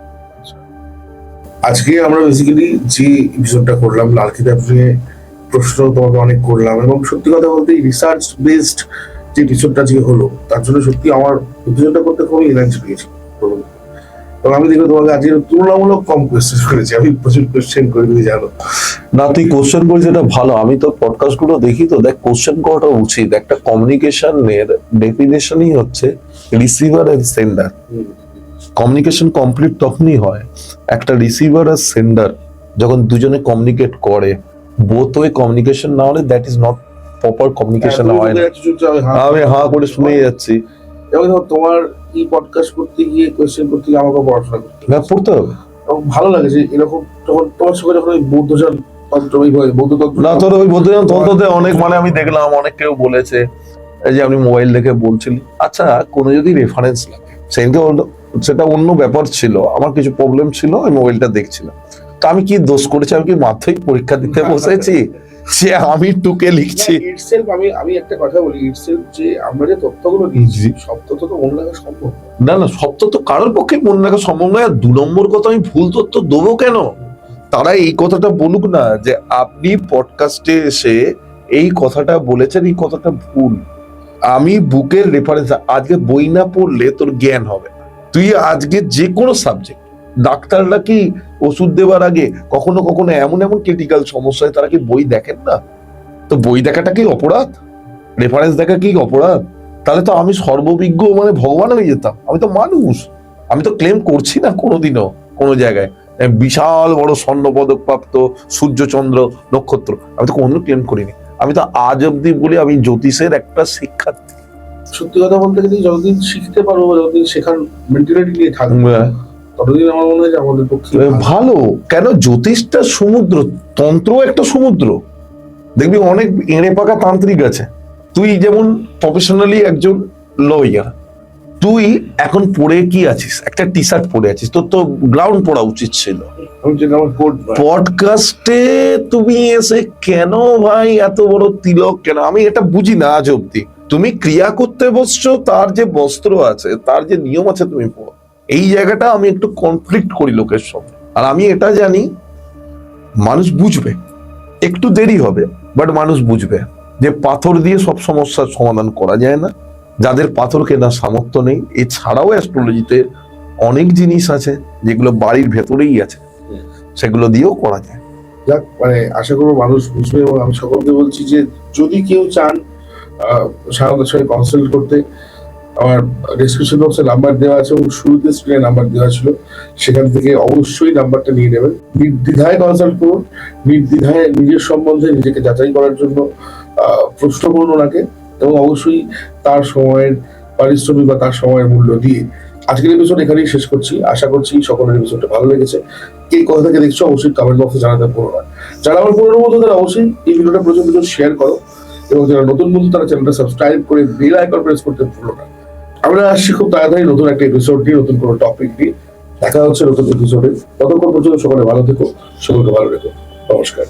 আজকে আমরা বেসিক্যালি যে এপিসোডটা করলাম লাল কিতাব নিয়ে প্রশ্ন তোমাকে অনেক করলাম, এবং সত্যি কথা বলতে রিসার্চ বেসড যে এপিসোডটা যে হলো তার জন্য সত্যি আমার এপিসোডটা করতে খুবই এনার্জি পেয়েছি। এবং আমি দেখবো তোমাকে আজকে তুলনামূলক কম কোয়েশ্চেন করেছি, আমি প্রচুর কোয়েশ্চেন করে তুমি জানো। না, তুই কোশ্চেন করিস, এটা ভালো। আমি তো পডকাস্ট গুলো দেখি, তো দেখ কোশ্চেন করাটা উচিত। একটা কমিউনিকেশনের ডেফিনেশনই হচ্ছে receiver and sender. Communication complete তখনই হয় একটা রিসিভার আর সেন্ডার যখন দুজনে কমিউনিকেট করে। বোথ ওয়ে কমিউনিকেশন না হলে that is not proper communication হয় না। আমি হাঁ করে শুনেই যাচ্ছি। এবং তোমার এই পডকাস্ট করতে গিয়ে কোয়েশ্চেন করতে গিয়ে আমাকে পড়াশোনা পড়তে হবে। এবং ভালো লাগে যে এরকম যখন তোমার সঙ্গে যখন ওই বৌদ্ধজন তন্ত্র না, তোর ওই বৌদ্ধজন তন্ত্রতে অনেক মানে আমি দেখলাম অনেক কেউ বলেছে এই যে আপনি মোবাইল দেখে বলছিলেন। আচ্ছা, কোনো যদি রেফারেন্স লাগে, সেটা অন্য ব্যাপার ছিল, আমার কিছু প্রবলেম ছিল, আমি মোবাইলটা দেখছিলাম। তো আমি কি দোষ করেছি? আমি কি মাধ্যমিক পরীক্ষা দিতে বসেছি সে আমি টুকে লিখছি? ইটসেলফ আমি একটা কথা বলি, ইটসেলফ যে আমরা যে তথ্যগুলো দিচ্ছি সব তথ্য তো মনে রাখা সম্ভব না। না, সব তথ্য কারোর পক্ষে মনে রাখা সম্ভব নয়। আর 2 নম্বর কথা, আমি ভুল তথ্য দেবো কেন? তারা এই কথাটা বলুক না যে আপনি পডকাস্টে এসে এই কথাটা বলেছেন, এই কথাটা ভুল। আমি বুকের রেফারেন্স, আজকে বই না পড়লে তোর জ্ঞান হবে না। তুই আজকে যে কোনো সাবজেক্ট, ডাক্তাররা কি ওষুধ দেওয়ার আগে কখনো কখনো এমন এমন ক্রিটিক্যাল সমস্যায় তারা কি বই দেখেন না? তো বই দেখাটা কি অপরাধ? রেফারেন্স দেখা কি অপরাধ? তাহলে তো আমি সর্ববিজ্ঞ মানে ভগবান হয়ে যেতাম। আমি তো মানুষ, আমি তো ক্লেম করছি না কোনোদিনও কোনো জায়গায় বিশাল বড় স্বর্ণ পদক প্রাপ্ত সূর্যচন্দ্র নক্ষত্র, আমি তো কোনোদিনও ক্লেম করিনি। আমি তো আজ অব্দি বলি আমি জ্যোতিষের একটা শিক্ষার্থী। সত্যি কথা বলতে গেলে যতদিন শিখতে পারবো, যতদিন শেখার মেন্টালিটি নিয়ে থাকবে, ততদিন আমার মনে হয় যে আমাদের পক্ষে ভালো। কেন? জ্যোতিষটা সমুদ্র, তন্ত্র একটা সমুদ্র। দেখবি অনেক এঁড়ে পাকা তান্ত্রিক আছে। তুই যেমন প্রফেশনালি একজন লয়ার, তুই এখন পড়ে কি আছিস? একটা টি শার্ট পরে আছিস, তোর তো গ্রাউন্ড পড়া উচিত ছিল। পডকাস্টে তুমি এসে কেন ভাই এত বড় তিলক কেন? আমি এটা বুঝি না আজ অব্দি। তুমি ক্রিয়া করতে বসছো, তার যে বস্ত্র আছে, তার যে নিয়ম আছে তুমি পড়ো। এই জায়গাটা আমি একটু কনফ্লিক্ট করি লোকের সঙ্গে। আর আমি এটা জানি মানুষ বুঝবে, একটু দেরি হবে, বাট মানুষ বুঝবে যে পাথর দিয়ে সব সমস্যার সমাধান করা যায় না। যাদের পাথর কেনার সামর্থ্য নেই, এছাড়াও অ্যাস্ট্রোলজিতে অনেক জিনিস আছে যেগুলো বাড়ির ভেতরেই আছে, সেগুলো দিয়েও করা যায়। যাক, মানে আশা করবো মানুষ বুঝবে। এবং আমি সকলকে বলছি যে যদি কেউ চান সায়নের সঙ্গে কনসাল্ট করতে, আমার ডেসক্রিপশন বক্সে নাম্বার দেওয়া আছে এবং শুরুতে স্ক্রিনে নাম্বার দেওয়া ছিল, সেখান থেকে অবশ্যই নাম্বারটা নিয়ে নেবেন। নির্দ্বিধায় কনসাল্ট করুন, নির্দ্বিধায় নিজের সম্বন্ধে নিজেকে যাচাই করার জন্য প্রশ্ন করুন ওনাকে, এবং অবশ্যই তার সময়ের পারিশ্রমিক বা তার সময়ের মূল্য দিয়ে। আজকের এপিসোড এখানেই শেষ করছি। আশা করছি সকলের এপিসোডটা ভালো লেগেছে। এই কথা থেকে দেখছো অবশ্যই কমেন্ট বক্সে জানাতে ভুলো না। যারা আমার পুরনো বন্ধু তারা অবশ্যই এই ভিডিওটা প্রচুর শেয়ার করো, এবং যারা নতুন বন্ধু তারা চ্যানেলটা সাবস্ক্রাইব করে বেল আইকন প্রেস করতে ভুলো না। আমরা আসছি খুব তাড়াতাড়ি নতুন একটা এপিসোড নিয়ে, নতুন কোনো টপিক নিয়ে। দেখা হচ্ছে নতুন এপিসোডে। ততক্ষণ পর্যন্ত সকলে ভালো থেকো, সকলকে ভালো রেখো। নমস্কার।